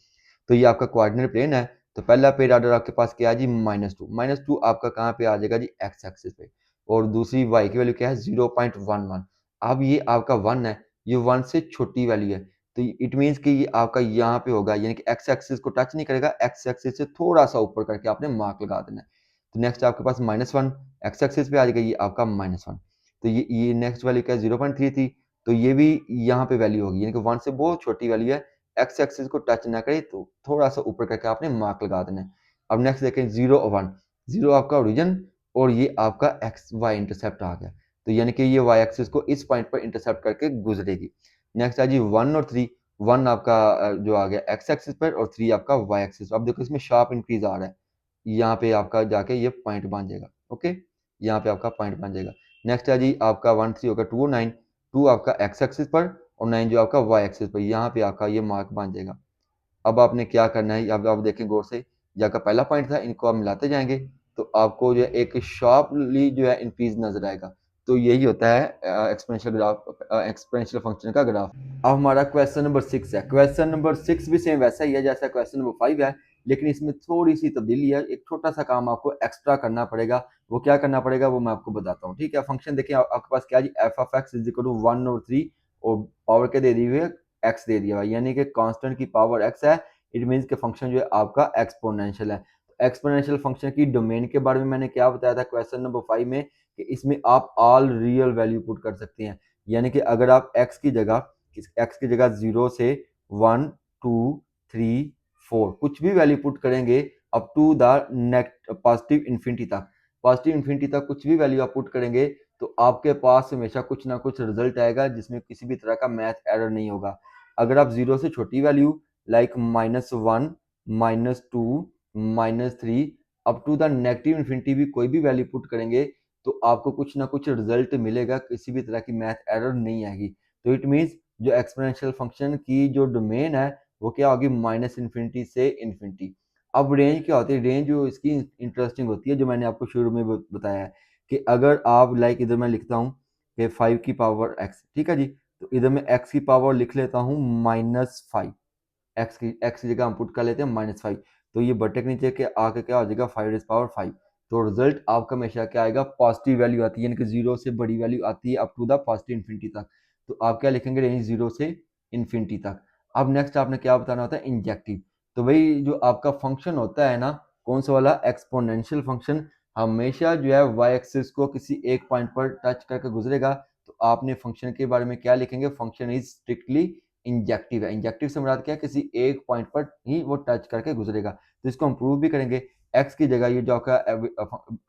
तो ये आपका कोऑर्डिनेट प्लेन है। तो पहला पेड ऑर्डर आपके पास क्या है जी, -2। -2 आपका कहाँ पे आ जाएगा जी, x एक्सिस पे। और दूसरी y की वैल्यू क्या है, 0.11। अब ये आपका 1 है, ये 1 से छोटी वैल्यू है, तो इट मीन्स कि ये आपका यहाँ पे होगा, यानी कि x एक्सिस को टच नहीं करेगा, x एक्सिस से थोड़ा सा ऊपर करके आपने मार्क लगा देना है। तो नेक्स्ट आपके पास -1 x एक्सिस पे आ जाएगा, ये आपका -1। तो ये नेक्स्ट वैल्यू क्या है, 0.33। तो ये भी यहाँ पे वैल्यू होगी, यानी कि 1 से बहुत छोटी वैल्यू है, एक्स एक्सिस को टच ना करे तो थोड़ा सा ऊपर करके आपने मार्क लगा देना है। अब नेक्स्ट देखें 0 और 1। 0 आपका ओरिजिन और ये आपका एक्स वाई इंटरसेप्ट आ गया, तो यानी कि ये वाई एक्सिस को इस पॉइंट पर इंटरसेप्ट करके गुजरेगी। नेक्स्ट है जी 1 और 3। वन आपका जो आ गया एक्स एक्सिस पर और 3 आपका वाई एक्सिस। अब देखो इसमें शार्प इंक्रीज आ रहा है, यहाँ पे आपका जाके ये पॉइंट बन जाएगा। ओके, यहाँ पे आपका पॉइंट बन जाएगा। नेक्स्ट है जी आपका 1 3 होगा 2 और 9, 2 आपका एक्स एक्सिस पर और 9 जो आपका वाई एक्सिस पर, यहाँ पे आपका ये मार्क बन जाएगा। अब आपने क्या करना है, अब आप देखें गौर से, ये आपका पहला पॉइंट था, इनको आप मिलाते जाएंगे तो आपको जो है एक शार्पली जो है इंक्रीज नजर आएगा। तो यही होता है एक्सपोनेंशियल ग्राफ, एक्सपोनेंशियल फंक्शन का ग्राफ। अब हमारा क्वेश्चन नंबर 6 है। क्वेश्चन नंबर 6 भी सेम वैसा ही है जैसा क्वेश्चन नंबर 5 है, लेकिन इसमें थोड़ी सी तब्दीली है। एक छोटा सा काम आपको एक्स्ट्रा करना पड़ेगा। वो क्या करना पड़ेगा वो मैं आपको बताता हूँ। ठीक है, फंक्शन देखिए आपके पास क्या जी, f of x is equal to 1 और 3 और पावर के दे दी हुई है एक्स दे दिया हुआ, यानी कि कांस्टेंट की पावर एक्स है। इट मीन्स के फंक्शन जो है आपका एक्सपोनेंशियल है। एक्सपोनेंशियल फंक्शन की डोमेन के बारे में मैंने क्या बताया था क्वेश्चन नंबर 5 में, कि इसमें आप ऑल रियल वैल्यू पुट कर सकते हैं। यानी कि अगर आप एक्स की जगह 0 से 1 2 3 4 कुछ भी वैल्यू पुट करेंगे up to the next positive infinity तक, पॉजिटिव इन्फिनिटी तक कुछ भी वैल्यू आप पुट करेंगे तो आपके पास हमेशा कुछ ना कुछ रिजल्ट आएगा जिसमें किसी भी तरह का मैथ एरर नहीं होगा। अगर आप 0 से छोटी value like -1 -2 -3 up to the negative infinity भी कोई भी वैल्यू पुट करेंगे तो आपको कुछ ना कुछ रिजल्ट मिलेगा, किसी भी तरह की मैथ एरर नहीं आएगी। तो इट मीन्स जो एक्सपोनेंशियल फंक्शन की जो डोमेन है वो क्या होगी, -इन्फिनिटी से इन्फिनिटी। अब रेंज क्या होती है, रेंज जो इसकी इंटरेस्टिंग होती है, जो मैंने आपको शुरू में बताया है कि अगर आप लाइक इधर मैं लिखता हूँ कि 5 की पावर x, ठीक है जी, तो इधर मैं x की पावर लिख लेता हूँ -5, एक्स की जगह हम पुट कर लेते हैं -5, तो ये बटे के नीचे के आके क्या हो जाएगा 5 तो रिजल्ट आपका हमेशा क्या आएगा, पॉजिटिव वैल्यू आती है, यानी कि 0 से बड़ी वैल्यू आती है up to the positive infinity तक। तो आप क्या लिखेंगे, रेंज 0 से इन्फिनिटी तक। अब नेक्स्ट आपने क्या बताना होता है, इंजेक्टिव। तो भाई जो आपका फंक्शन होता है ना, कौन सा वाला, एक्सपोनेंशियल फंक्शन, हमेशा जो है वाई एक्सिस को किसी एक पॉइंट पर टच करके गुजरेगा। तो आपने फंक्शन के बारे में क्या लिखेंगे, फंक्शन इज स्ट्रिक्टली इंजेक्टिव है। इंजेक्टिव से मुराद क्या है, किसी एक पॉइंट पर ही वो टच करके गुजरेगा। तो इसको हम प्रूव भी करेंगे। एक्स की जगह ये जो आपका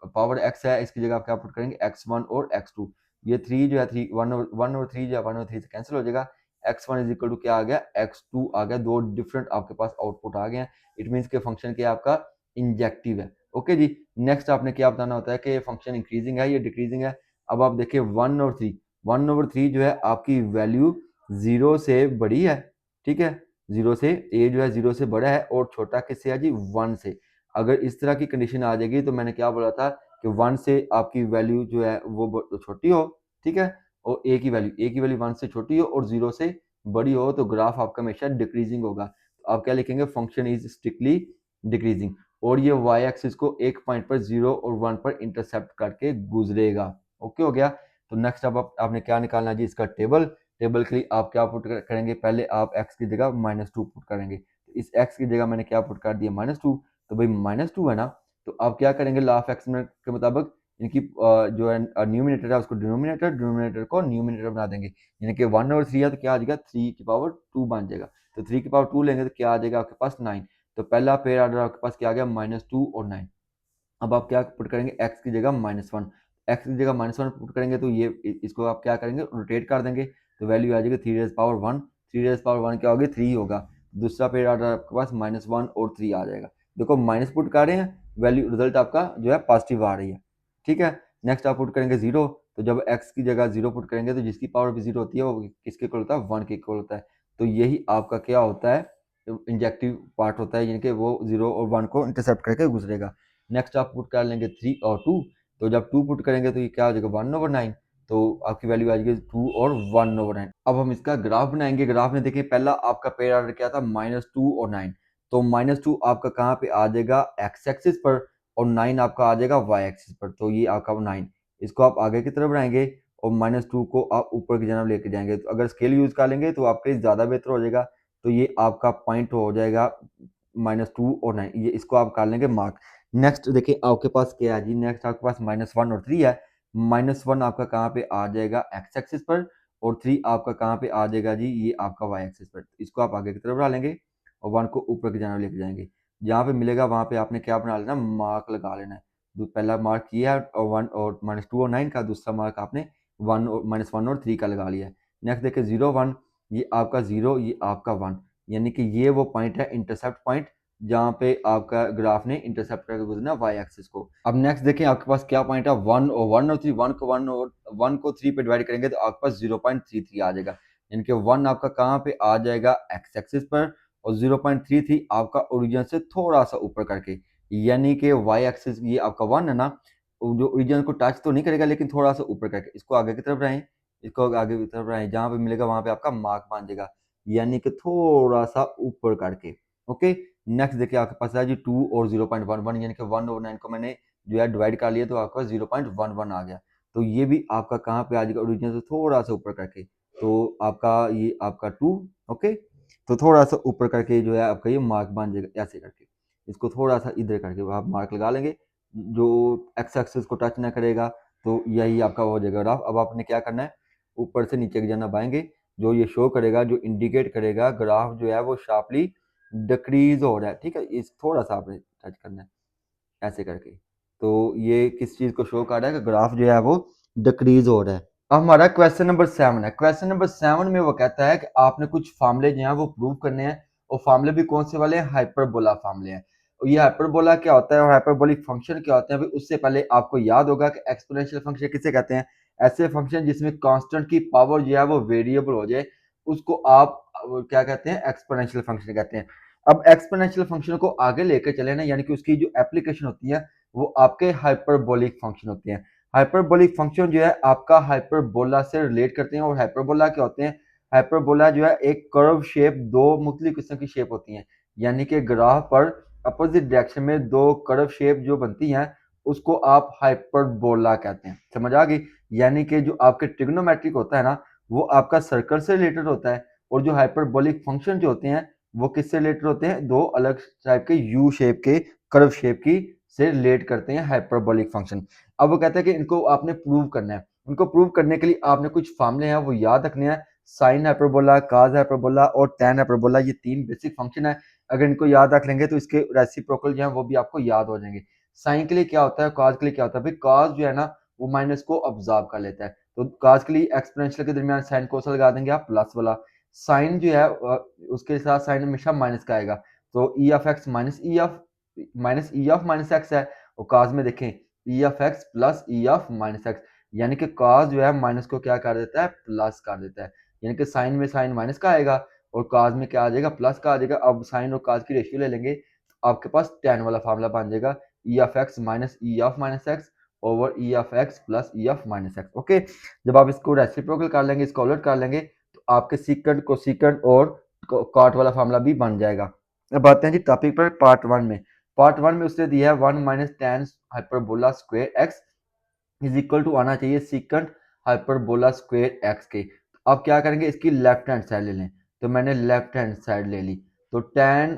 पावर एक्स है, इसकी जगह आप क्या पुट करेंगे, x1 और x2। ये 3 जो है 3 1 और 3 जो है 1 और 3 से कैंसिल हो जाएगा। x1 इज इक्वल टू क्या आ गया, x2 आ गया। दो डिफरेंट आपके पास आउटपुट आ गए हैं। इट मीन्स के फंक्शन क्या आपका इंजेक्टिव है। ओके जी, नेक्स्ट आपने क्या बताना होता है कि फंक्शन इंक्रीजिंग है या डिक्रीजिंग है। अब आप देखिए 1 और 3 जो है आपकी वैल्यू 0 से बड़ी है, ठीक है, 0 से, ए जो है 0 से बड़ा है और छोटा किससे है जी, 1 से। अगर इस तरह की कंडीशन आ जाएगी तो मैंने क्या बोला था कि 1 से आपकी वैल्यू जो है वो छोटी हो, ठीक है, और ए की वैल्यू 1 से छोटी हो और 0 से बड़ी हो तो ग्राफ आपका हमेशा डिक्रीजिंग होगा। तो आप क्या लिखेंगे, फंक्शन इज स्ट्रिक्टली डिक्रीजिंग, और ये वाई एक्सिस को एक पॉइंट पर 0 और 1 पर इंटरसेप्ट करके गुजरेगा। ओके हो गया। तो नेक्स्ट अब आपने क्या निकालना है जी, इसका टेबल। टेबल के लिए आप क्या पुट करेंगे, पहले आप x की जगह -2 पुट करेंगे। तो इस x की जगह मैंने क्या पुट कर दिया, -2। तो भाई -2 है ना, तो आप क्या करेंगे, लॉ ऑफ एक्सपोनेंट के मुताबिक इनकी जो है न्यूमिनेटर है उसको डिनोमिनेटर, डिनोमिनेटर को न्यूमिनेटर बना देंगे। यानी कि 1 और 3 है तो क्या आ जाएगा, 3 की पावर 2 बन जाएगा। तो 3 की पावर 2 लेंगे तो क्या आ जाएगा आपके पास 9। तो पहला पेयर ऑर्डर आपके पास क्या आ गया, -2 और 9। अब आप क्या पुट करेंगे, x की जगह -1, x की जगह -1 पुट करेंगे तो ये इसको आप क्या करेंगे, रोटेट कर देंगे। तो वैल्यू आ जाएगी 3 रेज पावर 1 क्या होगी, 3 होगा। दूसरा पेयर ऑर्डर आपके पास -1 और 3 आ जाएगा। देखो माइनस पुट कर रहे हैं, वैल्यू रिजल्ट आपका जो है पॉजिटिव आ रही है, ठीक है। नेक्स्ट आप पुट करेंगे 0, तो जब x की जगह 0 पुट करेंगे तो जिसकी पावर भी 0 होती है वो किसके इक्वल होता है, 1 के इक्वल होता है। तो यही आपका क्या होता है, इंजेक्टिव पार्ट होता है, यानी कि वो 0 और 1 को इंटरसेप्ट करके गुजरेगा। नेक्स्ट आप पुट कर लेंगे 3 और 2, तो जब 2 पुट करेंगे तो ये क्या हो जाएगा, 1/9। तो आपकी वैल्यू आ जाएगी 2 और 1/9। अब हम इसका ग्राफ बनाएंगे। ग्राफ में देखिए पहला आपका पेयर ऑर्डर क्या था, -2 और 9। तो -2 आपका कहाँ पे आ जाएगा, एक्स एक्सिस पर, और 9 आपका आ जाएगा वाई एक्सिस पर। तो ये आपका 9, इसको आप आगे की तरफ बनाएंगे और -2 को आप ऊपर की जानब लेके जाएंगे। तो अगर स्केल यूज कर लेंगे तो आपके लिए ज़्यादा बेहतर हो जाएगा। तो ये आपका पॉइंट हो जाएगा -2 और 9, ये इसको आप कर लेंगे मार्क। नेक्स्ट देखिए आपके पास क्या है जी, नेक्स्ट आपके पास -1 और 3 है। -1 आपका कहाँ पे आ जाएगा, एक्स एक्सिस पर, और 3 आपका कहाँ पे आ जाएगा जी, ये आपका वाई एक्सिस पर। इसको आप आगे की तरफ बढ़ा लेंगे और 1 को ऊपर की जानब लेके जाएंगे। जहाँ पे मिलेगा वहाँ पे आपने क्या बना लेना, मार्क लगा लेना है। पहला मार्क किया है और 1 और -2 और 9 का, दूसरा मार्क आपने 1 और -1 और 3 का लगा लिया है। नेक्स्ट देखिए 0 1, ये आपका 0, ये आपका 1, यानी कि ये वो पॉइंट है इंटरसेप्ट पॉइंट जहाँ पे आपका ग्राफ ने इंटरसेप्ट करके गुजरना है वाई एक्सिस को। अब नेक्स्ट देखें आपके पास क्या पॉइंट है, 1 और 3, 1 को 3 पे डिवाइड करेंगे तो आपके पास 0.33 आ जाएगा, यानी कि 1 आपका कहाँ पे आ जाएगा एक्स एक्सिस पर, और 0.33 आपका ओरिजिन से थोड़ा सा ऊपर करके, यानी कि वाई एक्सिस ये आपका 1 है ना, जो ओरिजिन को टच तो नहीं करेगा लेकिन थोड़ा सा ऊपर करके इसको आगे की तरफ रहें, इसको आगे की तरफ रहें, जहाँ पे मिलेगा वहां पे आपका मार्क बन जाएगा, यानी कि थोड़ा सा ऊपर करके। ओके, नेक्स्ट देखिए आपके पास है जी 2 और 0.11, यानी कि 1/9 को मैंने जो है डिवाइड कर लिया तो आपके पास 0.11 आ गया। तो ये भी आपका कहाँ पे आ जाएगा, ओरिजिन से थोड़ा सा ऊपर करके, तो आपका ये आपका 2। ओके, तो थोड़ा सा ऊपर करके जो है आपका ये मार्क बन जाएगा, ऐसे करके इसको थोड़ा सा इधर करके आप मार्क लगा लेंगे, जो एक्स एक्सिस को टच ना करेगा, तो यही आपका हो जाएगा ग्राफ। अब आपने क्या करना है, ऊपर से नीचे की जाना पाएंगे, जो ये शो करेगा, जो इंडिकेट करेगा ग्राफ जो है वो शार्पली डिक्रीज हो रहा है, ठीक है, इस थोड़ा सा आपने टच करना है ऐसे करके, तो ये किस चीज को शो कर रहा है कि ग्राफ जो है वो डिक्रीज हो रहा है। अब हमारा क्वेश्चन नंबर 7 है। क्वेश्चन नंबर 7 में वो कहता है कि आपने कुछ फार्मूले जो हैं वो प्रूव करने हैं, और फार्मूले भी कौन से वाले हैं, हाइपरबोला फार्मूले हैं। और ये हाइपरबोला क्या होता है और हाइपरबोलिक फंक्शन क्या होते हैं, अभी उससे पहले आपको याद होगा कि एक्सपोनेंशियल फंक्शन किसे कहते हैं, ऐसे फंक्शन जिसमें कांस्टेंट की पावर जो है वो वेरिएबल हो जाए, उसको आप क्या कहते हैं, एक्सपोनेंशियल फंक्शन कहते हैं। अब एक्सपोनेंशियल फंक्शन को आगे लेकर चले ना, यानी कि उसकी जो एप्लीकेशन होती है वो आपके हाइपरबोलिक फंक्शन होते हैं। हाइपरबोलिक फंक्शन जो है आपका हाइपरबोला से रिलेट करते हैं, और हाइपरबोला क्या होते हैं, हाइपरबोला जो है एक कर्व शेप, दो मुख्तलिफ किस्म की शेप होती हैं, यानी कि ग्राफ पर अपोजिट डायरेक्शन में दो कर्व शेप जो बनती हैं उसको आप हाइपरबोला कहते हैं। समझ आ गई, यानी कि जो आपके ट्रिग्नोमेट्रिक होता है ना वो आपका सर्कल से रिलेटेड होता है, और जो हाइपरबोलिक फंक्शन जो होते हैं वो किससे रिलेटेड होते हैं, दो अलग टाइप के यू शेप के कर्व शेप की से रिलेट करते हैं हाइपरबोलिक फंक्शन। अब वो कहता है कि इनको आपने प्रूव करना है, उनको प्रूव करने के लिए आपने कुछ फार्मूले हैं वो याद रखने हैं, साइन हाइपरबोला, काज हाइपरबोला और टैन हाइपरबोला, ये 3 बेसिक फंक्शन है। अगर इनको याद रख लेंगे तो इसके रेसिप्रोकल जो है वो भी आपको याद हो जाएंगे। साइन के लिए क्या होता है, काज के लिए क्या होता है, भाई काज जो है ना वो माइनस को ऑब्जॉर्व कर लेता है, तो काज के लिए एक्सपोनेंशियल के दरमियान साइन कोसा लगा देंगे आप प्लस वाला, साइन जो है उसके साथ साइन हमेशा माइनस का आएगा, तो e of x minus e of minus x है, और काज में देखें ई of x plus e of minus x, यानी कि कॉस जो है माइनस को क्या कर देता है, प्लस कर देता है, यानी कि साइन में साइन माइनस का आएगा और कॉस में क्या आ जाएगा, प्लस का आ जाएगा। अब साइन और कॉस की रेशियो ले लेंगे तो आपके पास tan वाला फार्मूला बन जाएगा, e of x minus e of minus x over e of x plus e of minus x. Okay, जब आप इसको रेसिप्रोकल कर लेंगे, इसको उलट कर लेंगे, तो आपके सीकेंट कोसेकेंट और कॉट वाला फार्मूला भी बन जाएगा। अब आते हैं जी टॉपिक पर पार्ट 1 में उसने दिया है 1 minus ten hyperbola square x is equal to आना चाहिए सीकंट हाइपरबोला स्क्वायर एक्स के। अब क्या करेंगे, इसकी लेफ्ट हैंड साइड ले लें, तो मैंने लेफ्ट हैंड साइड ले ली, तो टेन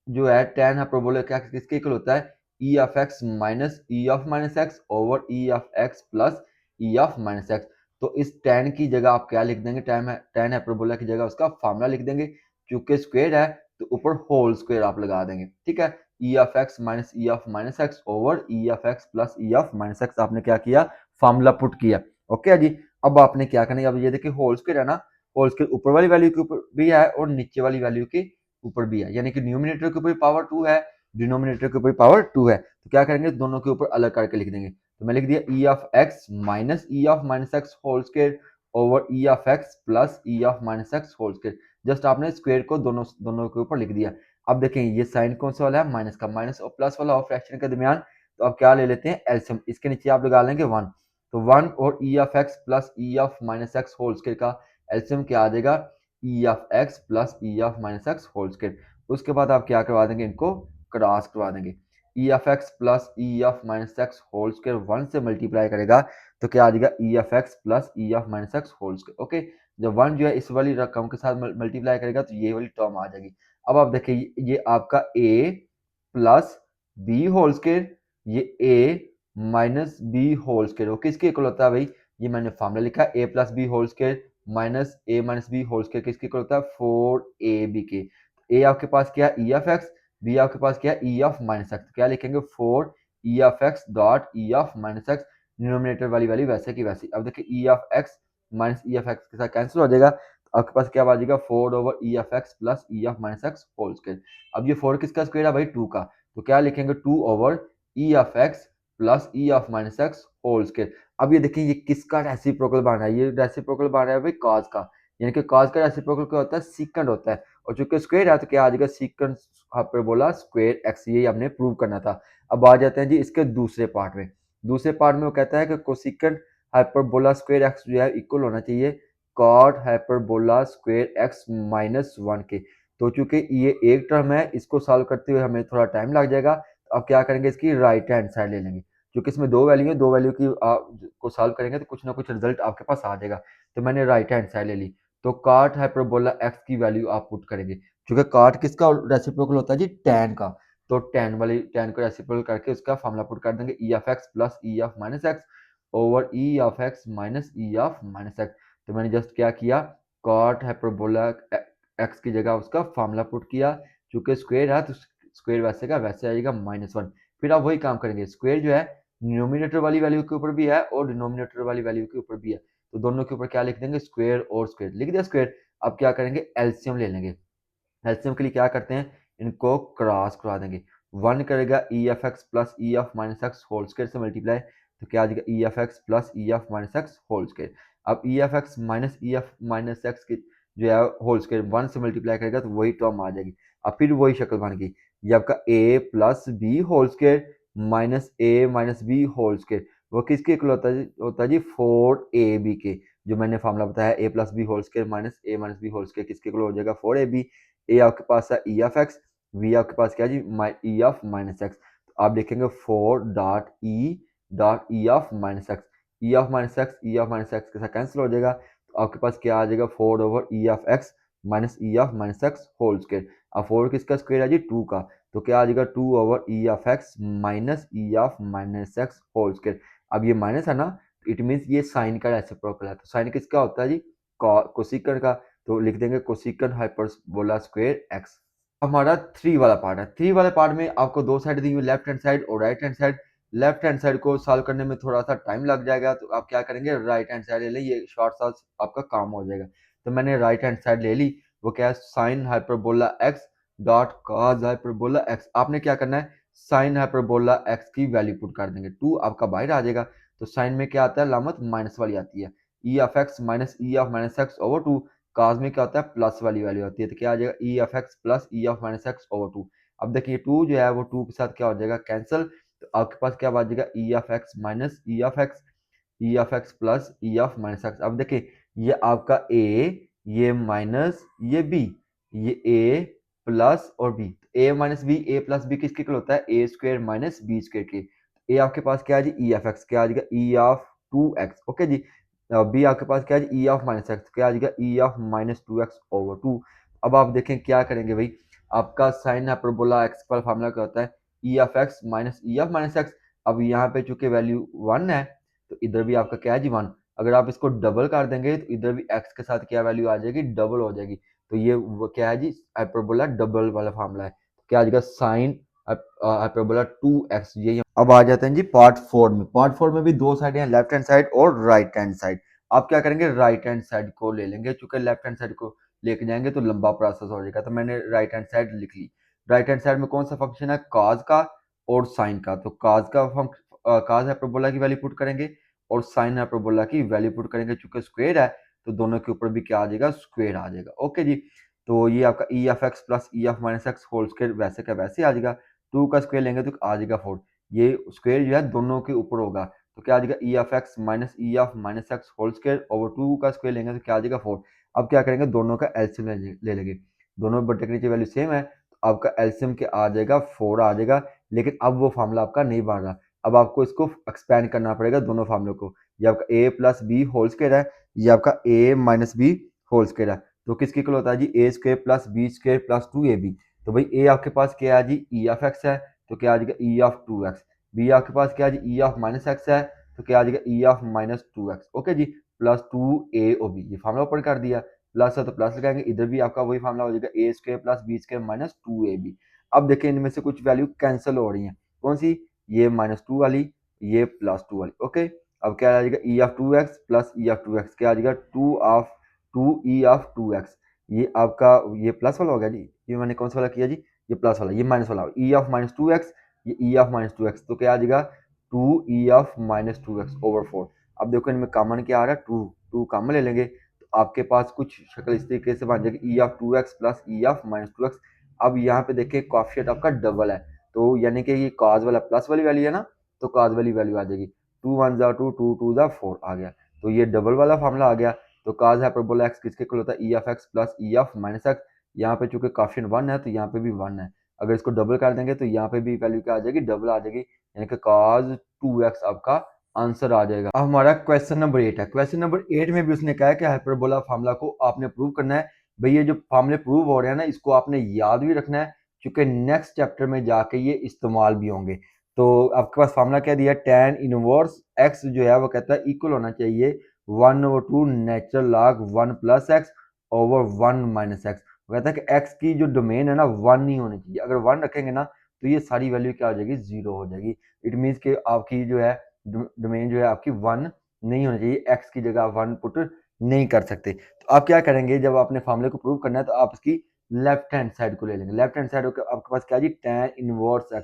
जो है टेन हाइपरबोला क्या किसके इक्वल होता है, e of x minus e of minus x over e of x plus e of minus x. तो इस टेन की जगह आप क्या लिख देंगे, टेन हाइपरबोला की जगह उसका फार्मूला लिख देंगे, क्योंकि स्क्वायर है तो ऊपर होल स्क्वायर आप लगा देंगे, ठीक है, e of x minus e of minus x over e of x plus e of minus x आपने क्या किया, फार्मूला पुट किया। ओके जी, अब आपने क्या करना है, अब ये देखिए होल स्क्वायर है ना, होल स्क्वायर ऊपर वाली वैल्यू के ऊपर भी है और नीचे वाली वैल्यू के ऊपर भी है, यानी कि न्यूमिनेटर के ऊपर पावर 2 है, डिनोमिनेटर के ऊपर पावर 2 है, तो क्या करेंगे दोनों के ऊपर अलग करके लिख देंगे, तो मैं लिख दिया e of x minus e of minus x whole square over e of x plus e of minus x whole square. Just आपने स्क्वायर को दोनों दोनों के ऊपर लिख दिया। अब देखें ये साइन कौन सा वाला है, माइनस का, माइनस और प्लस वाला और फ्रैक्शन के दरमियान, तो अब क्या ले लेते हैं एलसीएम, इसके नीचे आप लगा लेंगे 1, तो 1 और e of x plus e of minus x whole square का एलसीएम क्या आ जाएगा, e of x plus e of minus x whole square. उसके बाद आप क्या करवा देंगे, इनको क्रॉस करवा देंगे, e of x plus e of minus x whole square 1 से मल्टीप्लाई करेगा तो क्या आ जाएगा, e of x plus e of minus x whole square. Okay, जब 1 जो है इस वाली रकम के साथ मल्टीप्लाई करेगा तो ये वाली टर्म आ जाएगी। अब आप देखिए ये आपका a plus b whole square, ये a minus b whole square, वो किसके इक्वल होता है भाई, ये मैंने फार्मूला लिखा a plus b whole square minus a minus b whole square किसके इक्वल होता है, 4ab के। a आपके पास क्या है, ई ऑफ एक्स, b आपके पास क्या है, ई ऑफ माइनस एक्स, क्या लिखेंगे 4 ई of x dot e of minus x, denominator वाली वैसे की वैसी। अब देखिए ई of x minus e of x के साथ कैंसिल हो जाएगा, आपके पास क्या आ जाएगा 4/e(x) plus e(-x) whole square. अब ये 4 किसका स्क्वायर है भाई 2 का, तो क्या लिखेंगे 2/e(x) plus e(-x) whole square. अब ये देखिए ये किसका रेसिप्रोकल बन रहा है, ये रेसिप्रोकल बन रहा है भाई cos का, यानी कि cos का रेसिप्रोकल क्या होता है सीकंड होता है, और चूंकि स्क्वायर है तो क्या आ जाएगा सीकंड हाइपरबोला स्क्वायर x, ये हमने प्रूव करना था। अब आ जाते हैं जी इसके दूसरे पार्ट में। दूसरे पार्ट में वो कहता है कि कोसिकंड हाइपरबोला स्क्वायर एक्स जो है इक्वल होना चाहिए cot hyperbola square x minus 1 के। तो चूंकि ये एक टर्म है इसको सॉल्व करते हुए हमें थोड़ा टाइम लग जाएगा, तो अब क्या करेंगे इसकी राइट हैंड साइड ले लेंगे, क्योंकि इसमें दो वैल्यू है, दो वैल्यू की को सॉल्व करेंगे तो कुछ ना कुछ रिजल्ट आपके पास आ जाएगा। तो मैंने राइट हैंड साइड ले ली, तो कॉट हाइपरबोला एक्स की वैल्यू आप पुट करेंगे, क्योंकि कॉट किसका रेसिप्रोकल होता है जी tan का, तो tan को रेसिप्रोकल करके उसका फॉर्मूला पुट कर देंगे e(x) plus e(-x) over e(x) minus e(-x). तो मैंने जस्ट क्या किया कॉट हाइपरबोला x की जगह उसका फॉर्मूला पुट किया, चूंकि स्क्वायर है तो स्क्वायर वैसे का वैसे आएगा -1। फिर आप वही काम करेंगे, स्क्वायर जो है डिनोमिनेटर वाली वैल्यू के ऊपर भी है और डिनोमिनेटर वाली वैल्यू के ऊपर भी है, तो दोनों के ऊपर क्या लिख देंगे स्क्वायर और स्क्वायर लिख दिया स्क्वायर। अब क्या करेंगे एलसीएम ले लेंगे, एलसीएम के लिए क्या करते हैं इनको क्रॉस करवा देंगे, 1 करेगा e(x) plus e(-x) whole square से मल्टीप्लाई, तो क्या आ जाएगा e(x) plus e(-x) whole square. अब e(x) माइनस e(-x) की जो है होल स्क्वायर 1 से मल्टीप्लाई करेगा तो वही टर्म आ जाएगी। अब फिर वही शक्ल बन गई, ये आपका a plus b whole square minus a minus b whole square, वो किसके इक्वल होता है जी 4ab के, जो मैंने फॉर्मूला बताया a plus b whole square minus a minus b whole square किसके इक्वल हो जाएगा 4ab। ए आपके पास है e(x), बी आपके पास क्या है जी e(-x), तो आप देखेंगे 4.e(-x), के साथ कैंसिल हो जाएगा, तो आपके पास क्या आ जाएगा 4/e(x) minus e(-x) whole square. अब 4 किसका स्क्वायर है जी 2 का, तो क्या आ जाएगा 2/e(x) minus e(-x) whole square. अब ये माइनस है ना, इट मीन्स ये साइन का रेसिप्रोकल है, तो साइन किसका होता है जी कोसिकन का, तो लिख देंगे कोसिकन हाइपरबोला स्क्वायर एक्स। हमारा 3 वाला पार्ट है, 3 वाले पार्ट में आपको दो साइड दी हुई लेफ्ट हैंड साइड और right hand side. Left hand side को सॉल्व करने में थोड़ा सा टाइम लग जाएगा, तो आप क्या करेंगे राइट हैंड साइड ले लें, ये शॉर्ट सा आपका काम हो जाएगा। तो मैंने राइट हैंड साइड ले ली, वो क्या है sine hyperbola x dot cos hyperbola x. आपने क्या करना है साइन हाइपरबोला एक्स की वैल्यू पुट कर देंगे, 2 आपका बाहर आ जाएगा, तो साइन में क्या आता है लामत माइनस वाली आती है, e(x) minus e(-x) over 2, cos में क्या होता है प्लस वाली वैल्यू आती है, तो क्या आ जाएगा e(x) प्लस e(-x) ओवर 2। अब देखिए 2 जो है वो 2 के साथ क्या हो जाएगा कैंसिल, तो आपके पास क्या आ जाएगा e(x) minus e(x) plus e(-x). अब देखिए ये आपका a, ये माइनस ये b, ये a प्लस और b, a minus b a plus b किसके इक्वल होता है a square minus b square के। a आपके पास क्या है जी e(x), क्या आ जाएगा e(2x), ओके जी। बी आपके पास क्या है e(-x), क्या आ जाएगा e(-2x) ओवर 2। अब आप देखें क्या करेंगे भाई, आपका साइन हाइपरबोला एक्स का फार्मूला क्या होता है e(x) माइनस e(-x). अब यहाँ पे चूंकि वैल्यू 1 है तो इधर भी आपका क्या है जी 1, अगर आप इसको डबल कर देंगे तो इधर भी x के साथ क्या वैल्यू आ जाएगी डबल हो जाएगी, तो ये क्या है जी हाइपरबोला डबल वाला फार्मूला है, तो क्या आ जाएगा साइन हाइपरबोला 2x। ये अब आ जाते हैं जी पार्ट 4 में। पार्ट 4 में भी दो साइड हैं, लेफ्ट हैंड साइड और राइट हैंड साइड। आप क्या करेंगे राइट हैंड साइड को ले लेंगे, चूंकि लेफ्ट हैंड साइड को लेके जाएंगे तो लंबा प्रोसेस हो जाएगा, तो मैंने राइट हैंड साइड लिख ली। राइट हैंड साइड में कौन सा फंक्शन है cos का और साइन का, तो cos का cos हाइपरबोला की वैल्यू पुट करेंगे और साइन हाइपरबोला की वैल्यू पुट करेंगे, चूंकि स्क्वायर है तो दोनों के ऊपर भी क्या आ जाएगा स्क्वायर आ जाएगा, ओके जी। तो ये आपका e(x) plus e(-x) whole square वैसे का वैसे आ जाएगा, 2 का स्क्वायर लेंगे तो आ जाएगा 4, ये स्क्वायर जो है दोनों के ऊपर होगा, तो क्या आ जाएगा e(x) minus e(-x) whole square over 2 का स्क्वायर लेंगे तो क्या आ जाएगा 4। अब क्या करेंगे दोनों का एलसीएम ले लेंगे, दोनों बटे के नीचे वैल्यू सेम है, तो आपका एलसीएम के आ जाएगा 4 आ जाएगा, लेकिन अब वो फार्मूला आपका नहीं बन रहा, अब आपको इसको एक्सपेंड करना पड़ेगा दोनों फार्मूलों को। ये आपका a plus b whole square है, ये आपका a minus b whole square है, तो किसके इक्वल होता है जी a square plus b square plus 2ab। तो भाई a आपके पास क्या है जी e(x) है, तो क्या आ जाएगा e(2x), बी आपके पास क्या है जी e(-x) है, तो क्या आ जाएगा e(-2x), ओके जी, प्लस 2ab, ये फार्मूला ऊपर कर दिया, प्लस है तो प्लस लगाएंगे, इधर भी आपका वही फार्मूला हो जाएगा a square plus b square minus 2ab। अब देखिए इनमें से कुछ वैल्यू कैंसिल हो रही हैं, कौन सी, ये -2 वाली, ये +2 वाली, ओके। अब क्या आ जाएगा e(2x) प्लस e(2x), क्या आ जाएगा 2 ऑफ 2e(2x), ये आपका ये प्लस वाला हो गया जी, ये मैंने कौन सा वाला किया जी, ये प्लस वाला, ये माइनस वाला, e(-2x), ये e(-2x), तो क्या आ जाएगा 2e(-2x) ओवर 4। अब देखो इनमें कॉमन क्या आ रहा है, 2 कॉमन ले लेंगे तो आपके पास कुछ शक्ल इस तरीके से बन जाएगी e(2x) प्लस e(-2x). अब यहाँ पे देखिए कोएफिशिएंट आपका डबल है, तो यानी कि ये cos वाला प्लस वाली वैल्यू है ना, तो cos वाली वैल्यू आ जाएगी, 2 1 जा 2, 2 2 जा 4 आ गया, तो ये डबल वाला फार्मूला आ गया। तो cos हाइपरबोला x किसके इक्वल होता है, e(x) प्लस e(-x), यहाँ पे चूंकि कोएफिशिएंट 1 है तो यहाँ पे भी 1 है, अगर इसको डबल कर देंगे तो यहाँ पे भी वैल्यू क्या आ जाएगी, डबल आ जाएगी, यानी कि cos 2x आपका आंसर आ जाएगा। अब हमारा क्वेश्चन नंबर 8 है। क्वेश्चन नंबर 8 में भी उसने कहा है कि हाइपरबोला फार्मूला को आपने प्रूव करना है। भाई ये जो फार्मूले प्रूव हो रहे हैं ना, इसको आपने याद भी रखना है, क्योंकि नेक्स्ट चैप्टर में जाके ये इस्तेमाल भी होंगे। तो आपके पास फार्मूला क्या दिया, tan इनवर्स x जो है वो कहता है इक्वल होना चाहिए 1/2 natural log 1 plus x over 1 minus x. वो कहता है कि x की जो डोमेन है ना 1 नहीं होनी चाहिए, अगर 1 रखेंगे ना तो ये सारी वैल्यू क्या हो जाएगी, 0 हो जाएगी। इट मीन्स कि आपकी जो है डोमेन जो है आपकी 1 नहीं होनी चाहिए, x की जगह आप 1 पुट नहीं कर सकते। तो आप क्या करेंगे, जब आपने फार्मूले को प्रूव करना है तो आप इसकी लेफ्ट हैंड साइड को ले लेंगे। लेफ्ट हैंड साइड आपके पास क्या जी, tan इनवर्स x।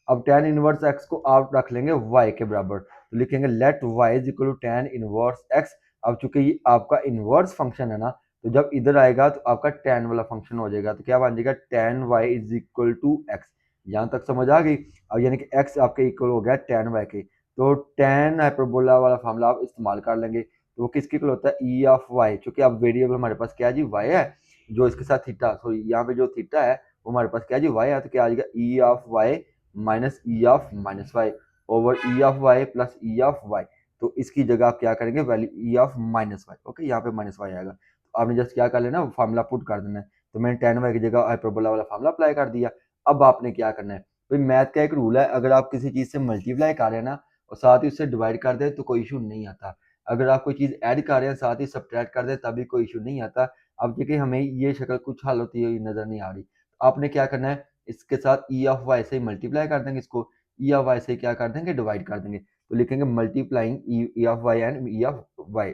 अब tan इनवर्स x को आप रख लेंगे y के बराबर, तो लिखेंगे let y is equal to tan inverse x। अब चूंकि ये आपका इनवर्स फंक्शन है ना, तो जब इधर आएगा तो आपका tan वाला फंक्शन हो जाएगा, तो क्या बन जाएगा, tan y is equal to x। यहाँ तक समझ आ गई। अब यानी कि x आपके इक्वल हो गया tan y के, तो tan हाइपरबोला वाला फार्मूला आप इस्तेमाल कर लेंगे। तो वो किसके इक्वल होता है, ई ऑफ वाई, चूंकि अब वेरिएबल हमारे पास क्या है जी, वाई है, जो इसके साथ थीटा, सॉरी यहाँ पे जो थीटा है वो हमारे पास क्या है जी, वाई है, तो क्या आ जाएगा e of y minus e of minus y over e of y plus e of y. तो इसकी जगह आप क्या करेंगे, value e of minus y, okay, यहाँ पे माइनस वाई आएगा, तो आपने जस्ट क्या कर लेना, फार्मूला पुट कर देना है। तो मैंने tan वाई की जगह हाइपरबोला वाला फार्मूला अप्लाई कर दिया। अब आपने क्या करना है, भाई मैथ का एक रूल है, अगर आप किसी चीज से मल्टीप्लाई कर रहे हैं ना और साथ ही उससे डिवाइड कर दे तो कोई इशू नहीं आता। अगर आप कोई चीज़ ऐड कर रहे हैं साथ ही सब्ट्रैक्ट कर दें तभी कोई इशू नहीं आता। अब देखिए हमें ये शक्ल कुछ हल होती हुई नज़र नहीं आ रही, तो आपने क्या करना है, इसके साथ ई ऑफ वाई से ही मल्टीप्लाई कर देंगे, इसको ई ऑफ वाई से क्या कर देंगे, डिवाइड कर देंगे, तो लिखेंगे multiplying e of y and e of y,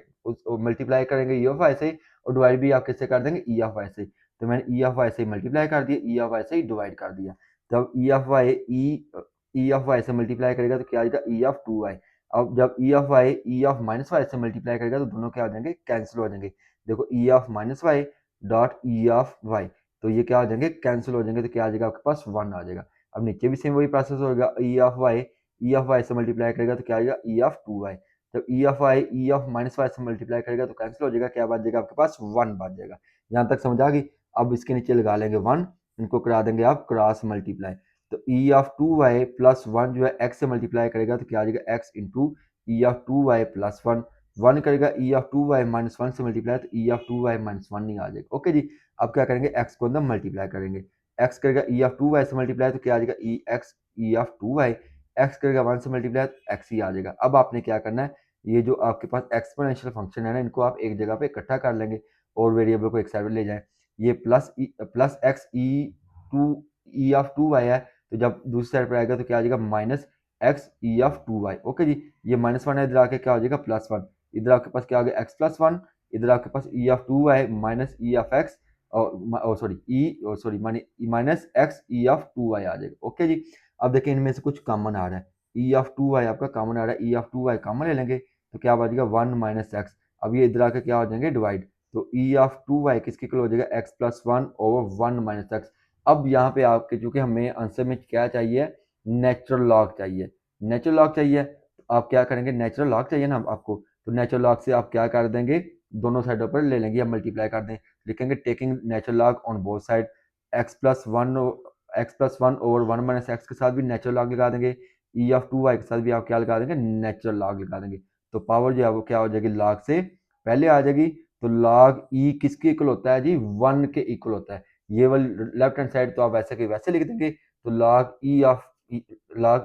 multiply करेंगे ई ऑफ वाई से और डिवाइड भी आप किससे कर देंगे, ई ऑफ वाई से। तो मैंने ई ऑफ वाई से मल्टीप्लाई कर दिया, ई ऑफ वाई से ही डिवाइड कर दिया। तब ई ऑफ वाई से मल्टीप्लाई करेगा तो क्या आएगा, ई ऑफ 2y। अब जब e of y e of minus y से मल्टीप्लाई करेगा तो दोनों क्या हो जाएंगे, कैंसिल हो जाएंगे। देखो e of minus y dot e of y, तो ये क्या हो जाएंगे, कैंसिल हो जाएंगे, तो क्या आ जाएगा आपके पास 1 आ जाएगा। अब नीचे भी सेम वही प्रोसेस होगा, ई ऑफ वाई से मल्टीप्लाई करेगा तो क्या आएगा, ई ऑफ 2y। जब e of y e of minus y से मल्टीप्लाई करेगा तो कैंसिल हो जाएगा, क्या बच जाएगा आपके पास, 1 बच जाएगा। यहाँ तक समझ आ गई। अब इसके नीचे लगा लेंगे 1, इनको करा देंगे आप क्रॉस मल्टीप्लाई, तो ई ऑफ 2y प्लस 1 जो है x से मल्टीप्लाई करेगा तो क्या आ जाएगा, x into e of 2y plus 1, 1 करेगा ई ऑफ 2y माइनस 1 से मल्टीप्लाई तो ई ऑफ 2y माइनस 1 नहीं आ जाएगा, ओके जी। अब क्या करेंगे, x को अंदर मल्टीप्लाई करेंगे, x करेगा ई ऑफ 2y से मल्टीप्लाई तो क्या आ जाएगा, ई ऑफ 2y, x करेगा 1 से मल्टीप्लाई तो x ही आ जाएगा। अब आपने क्या करना है, ये जो आपके पास एक्सपोनेंशियल फंक्शन है ना, इनको आप एक जगह पे इकट्ठा कर लेंगे और वेरिएबल को एक साइड ले जाएं। ये plus x e of 2y है, तो जब दूसरी साइड पर आएगा तो क्या आ जाएगा, minus x e of 2y, okay जी। ये -1 है, इधर आके क्या हो जाएगा, +1, इधर आपके पास क्या आ गया, x+1, इधर आपके पास e of 2y minus e of x और sorry minus x e of 2y आ जाएगा, ओके जी। अब देखिए इनमें से कुछ कॉमन आ रहा है, ई ऑफ 2y आपका कॉमन आ रहा है, ई ऑफ 2y कॉमन ले लेंगे तो क्या बचेगा, 1 माइनस एक्स। अब ये इधर आके क्या हो जाएंगे, डिवाइड, तो ई ऑफ 2y किसके इक्वल हो जाएगा, x+1 ओवर 1 माइनस एक्स। अब यहाँ पे आपके चूंकि हमें आंसर में क्या चाहिए, नेचुरल लॉग चाहिए, नेचुरल लॉग चाहिए, तो आप क्या करेंगे, नेचुरल लॉग चाहिए ना आपको, तो नेचुरल लॉग से आप क्या कर देंगे, दोनों साइडों पर ले लेंगे या मल्टीप्लाई कर दें, लिखेंगे taking natural log on both side, x+1 over 1 minus x के साथ भी नेचुरल लॉग लगा देंगे, ई ऑफ 2y के साथ भी आप क्या लगा देंगे, नेचुरल लॉग लगा देंगे, तो पावर जो है वो क्या हो जाएगी, लॉग से पहले आ जाएगी। तो लॉग ई किसके इक्वल होता है जी, 1 के इक्वल होता है। ये वाली लेफ्ट हैंड साइड तो आप वैसे के वैसे लिख देंगे, तो लॉग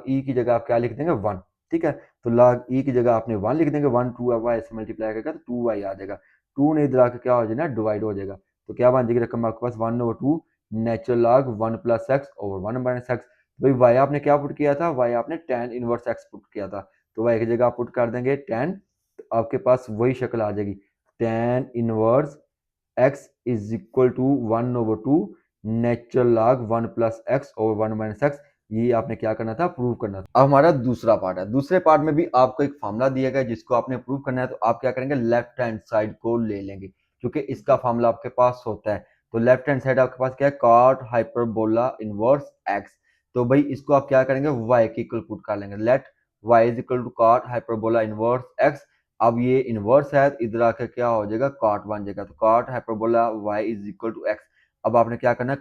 ई की जगह आप क्या लिख देंगे, 1, ठीक है। तो लॉग ई की जगह आपने 1 लिख देंगे, 1 2 वाई से मल्टीप्लाई करेगा तो 2y आ जाएगा, 2 ने इधर आकर क्या हो जाएगा, डिवाइड हो जाएगा, तो क्या बन जाएगी रकम आपके पास, 1/2 natural log 1 plus x over 1 minus x. भाई वाई आपने क्या पुट किया था, वाई आपने tan इनवर्स एक्स पुट किया था, तो वाई की जगह आप पुट कर देंगे tan, तो आपके पास वही शक्ल आ जाएगी, tan inverse x is equal to 1/2 natural log 1 plus x over 1 minus x. ये आपने क्या करना था, प्रूव करना था। अब हमारा दूसरा पार्ट है। दूसरे पार्ट में भी आपको एक फॉर्मूला दिया गया जिसको आपने प्रूव करना है, तो आप क्या करेंगे, लेफ्ट हैंड साइड को ले लेंगे क्योंकि इसका फॉर्मूला आपके पास होता है। तो लेफ्ट हैंड साइड आपके पास क्या है, कॉट हाइपरबोला इनवर्स एक्स। तो भाई इसको आप क्या करेंगे, y के इक्वल पुट कर लेंगे। Let y is equal to cot hyperbola inverse x. अब ये इनवर्स है, तो इधर आकर क्या हो जाएगा, कॉट बन जाएगा। तो cot hyperbola y is equal to x. अब आपने क्या करना है,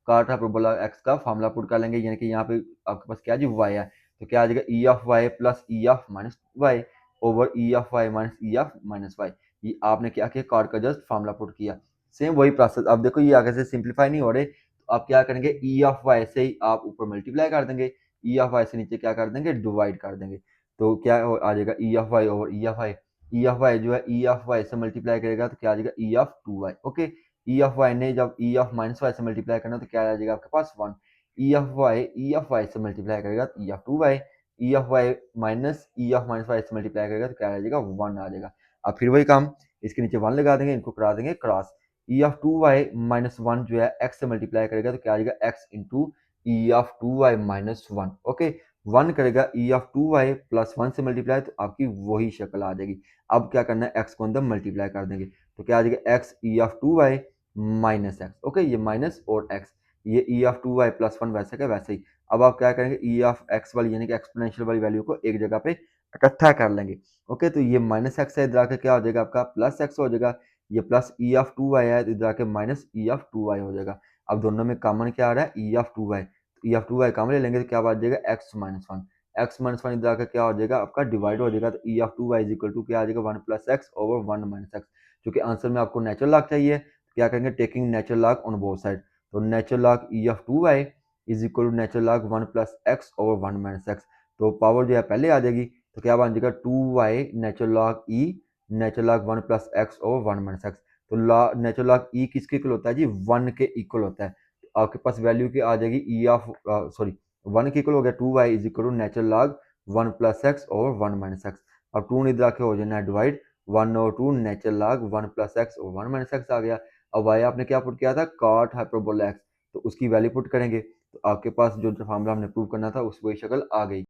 कॉट हाइपरबोला एक्स का फॉर्मूला पुट कर लेंगे, यानी कि यहाँ पे आपके पास क्या जी, y है। तो क्या आ जाएगा, e of y plus e of minus y over e of y minus e of minus y. ये आपने क्या किया, कॉट का जस्ट फॉर्मूला पुट किया। सेम वही प्रोसेस। अब देखो ये आगे से सिंप्लीफाई नहीं हो रहे, तो आप क्या करेंगे, ई ऑफ वाई से ही आप ऊपर मल्टीप्लाई कर देंगे, ई ऑफ वाई से नीचे क्या कर देंगे, डिवाइड कर देंगे। तो क्या आ जाएगा, e of y over e of y. E of y जो है ई ऑफ वाई से मल्टीप्लाई करेगा तो क्या आ जाएगा, e of two y. Okay, e of y ने जब ई ऑफ माइनस वाई से मल्टीप्लाई करना तो क्या आ जाएगा आपके पास, वन। ई ऑफ वाई से मल्टीप्लाई करेगा तो e of two y. E of y minus e of minus y से मल्टीप्लाई करेगा तो क्या आ जाएगा, वन आ जाएगा। अब फिर वही काम, इसके नीचे वन लगा देंगे, इनको करा देंगे cross. E of two y minus one जो है एक्स से मल्टीप्लाई करेगा तो क्या आ जाएगा, x into e of two y minus one. Okay, one करेगा e of two y plus one से मल्टीप्लाई, तो आपकी वही शक्ल आ जाएगी। अब क्या करना है, एक्स को अंदर मल्टीप्लाई कर देंगे, तो क्या आ जाएगा, x e of two y minus x. Okay, ये माइनस और एक्स, ये e of two y plus one वैसे का वैसे ही। अब आप क्या करेंगे, ई ऑफ एक्स वाली यानी कि एक्सपोनेंशियल वाली वैल्यू को एक जगह पे इकट्ठा कर लेंगे। ओके, तो ये माइनस एक्स है, इधर आके क्या हो जाएगा आपका प्लस एक्स हो जाएगा। ये plus e of two y है, तो इधर आके minus e of two y हो जाएगा। अब दोनों में कॉमन क्या आ रहा है, e of two y. E of two y common ले लेंगे तो क्या बच जाएगा, x minus one. X minus one इधर आकर क्या हो जाएगा आपका, डिवाइड हो जाएगा। तो e of two y is equal to क्या आ जाएगा, one plus x over one minus x. क्योंकि आंसर में आपको नेचुरल लॉग चाहिए, तो क्या करेंगे, taking natural log on both side. तो natural log e of two y is equal to natural log one plus x over one minus x. तो power जो है पहले आ जाएगी, तो क्या बन जाएगा, two y natural log e natural log one plus x over one minus x. तो नेचुरल लॉग ई किसके इक्वल होता है जी, वन के इक्वल होता है। तो आपके पास वैल्यू की आ जाएगी ई ऑफ सॉरी वन के इक्वल हो गया, two y is equal to natural log one plus x over one minus x. अब टू इधर आके हो जाना है divide, one over two natural log one plus x over one minus x आ गया। अब वाई आपने क्या पुट किया था, कॉट हाइपरबोला एक्स, तो उसकी वैल्यू पुट करेंगे, तो आपके पास जो फॉर्मूला हमने प्रूव करना था उस वही शक्ल आ गई।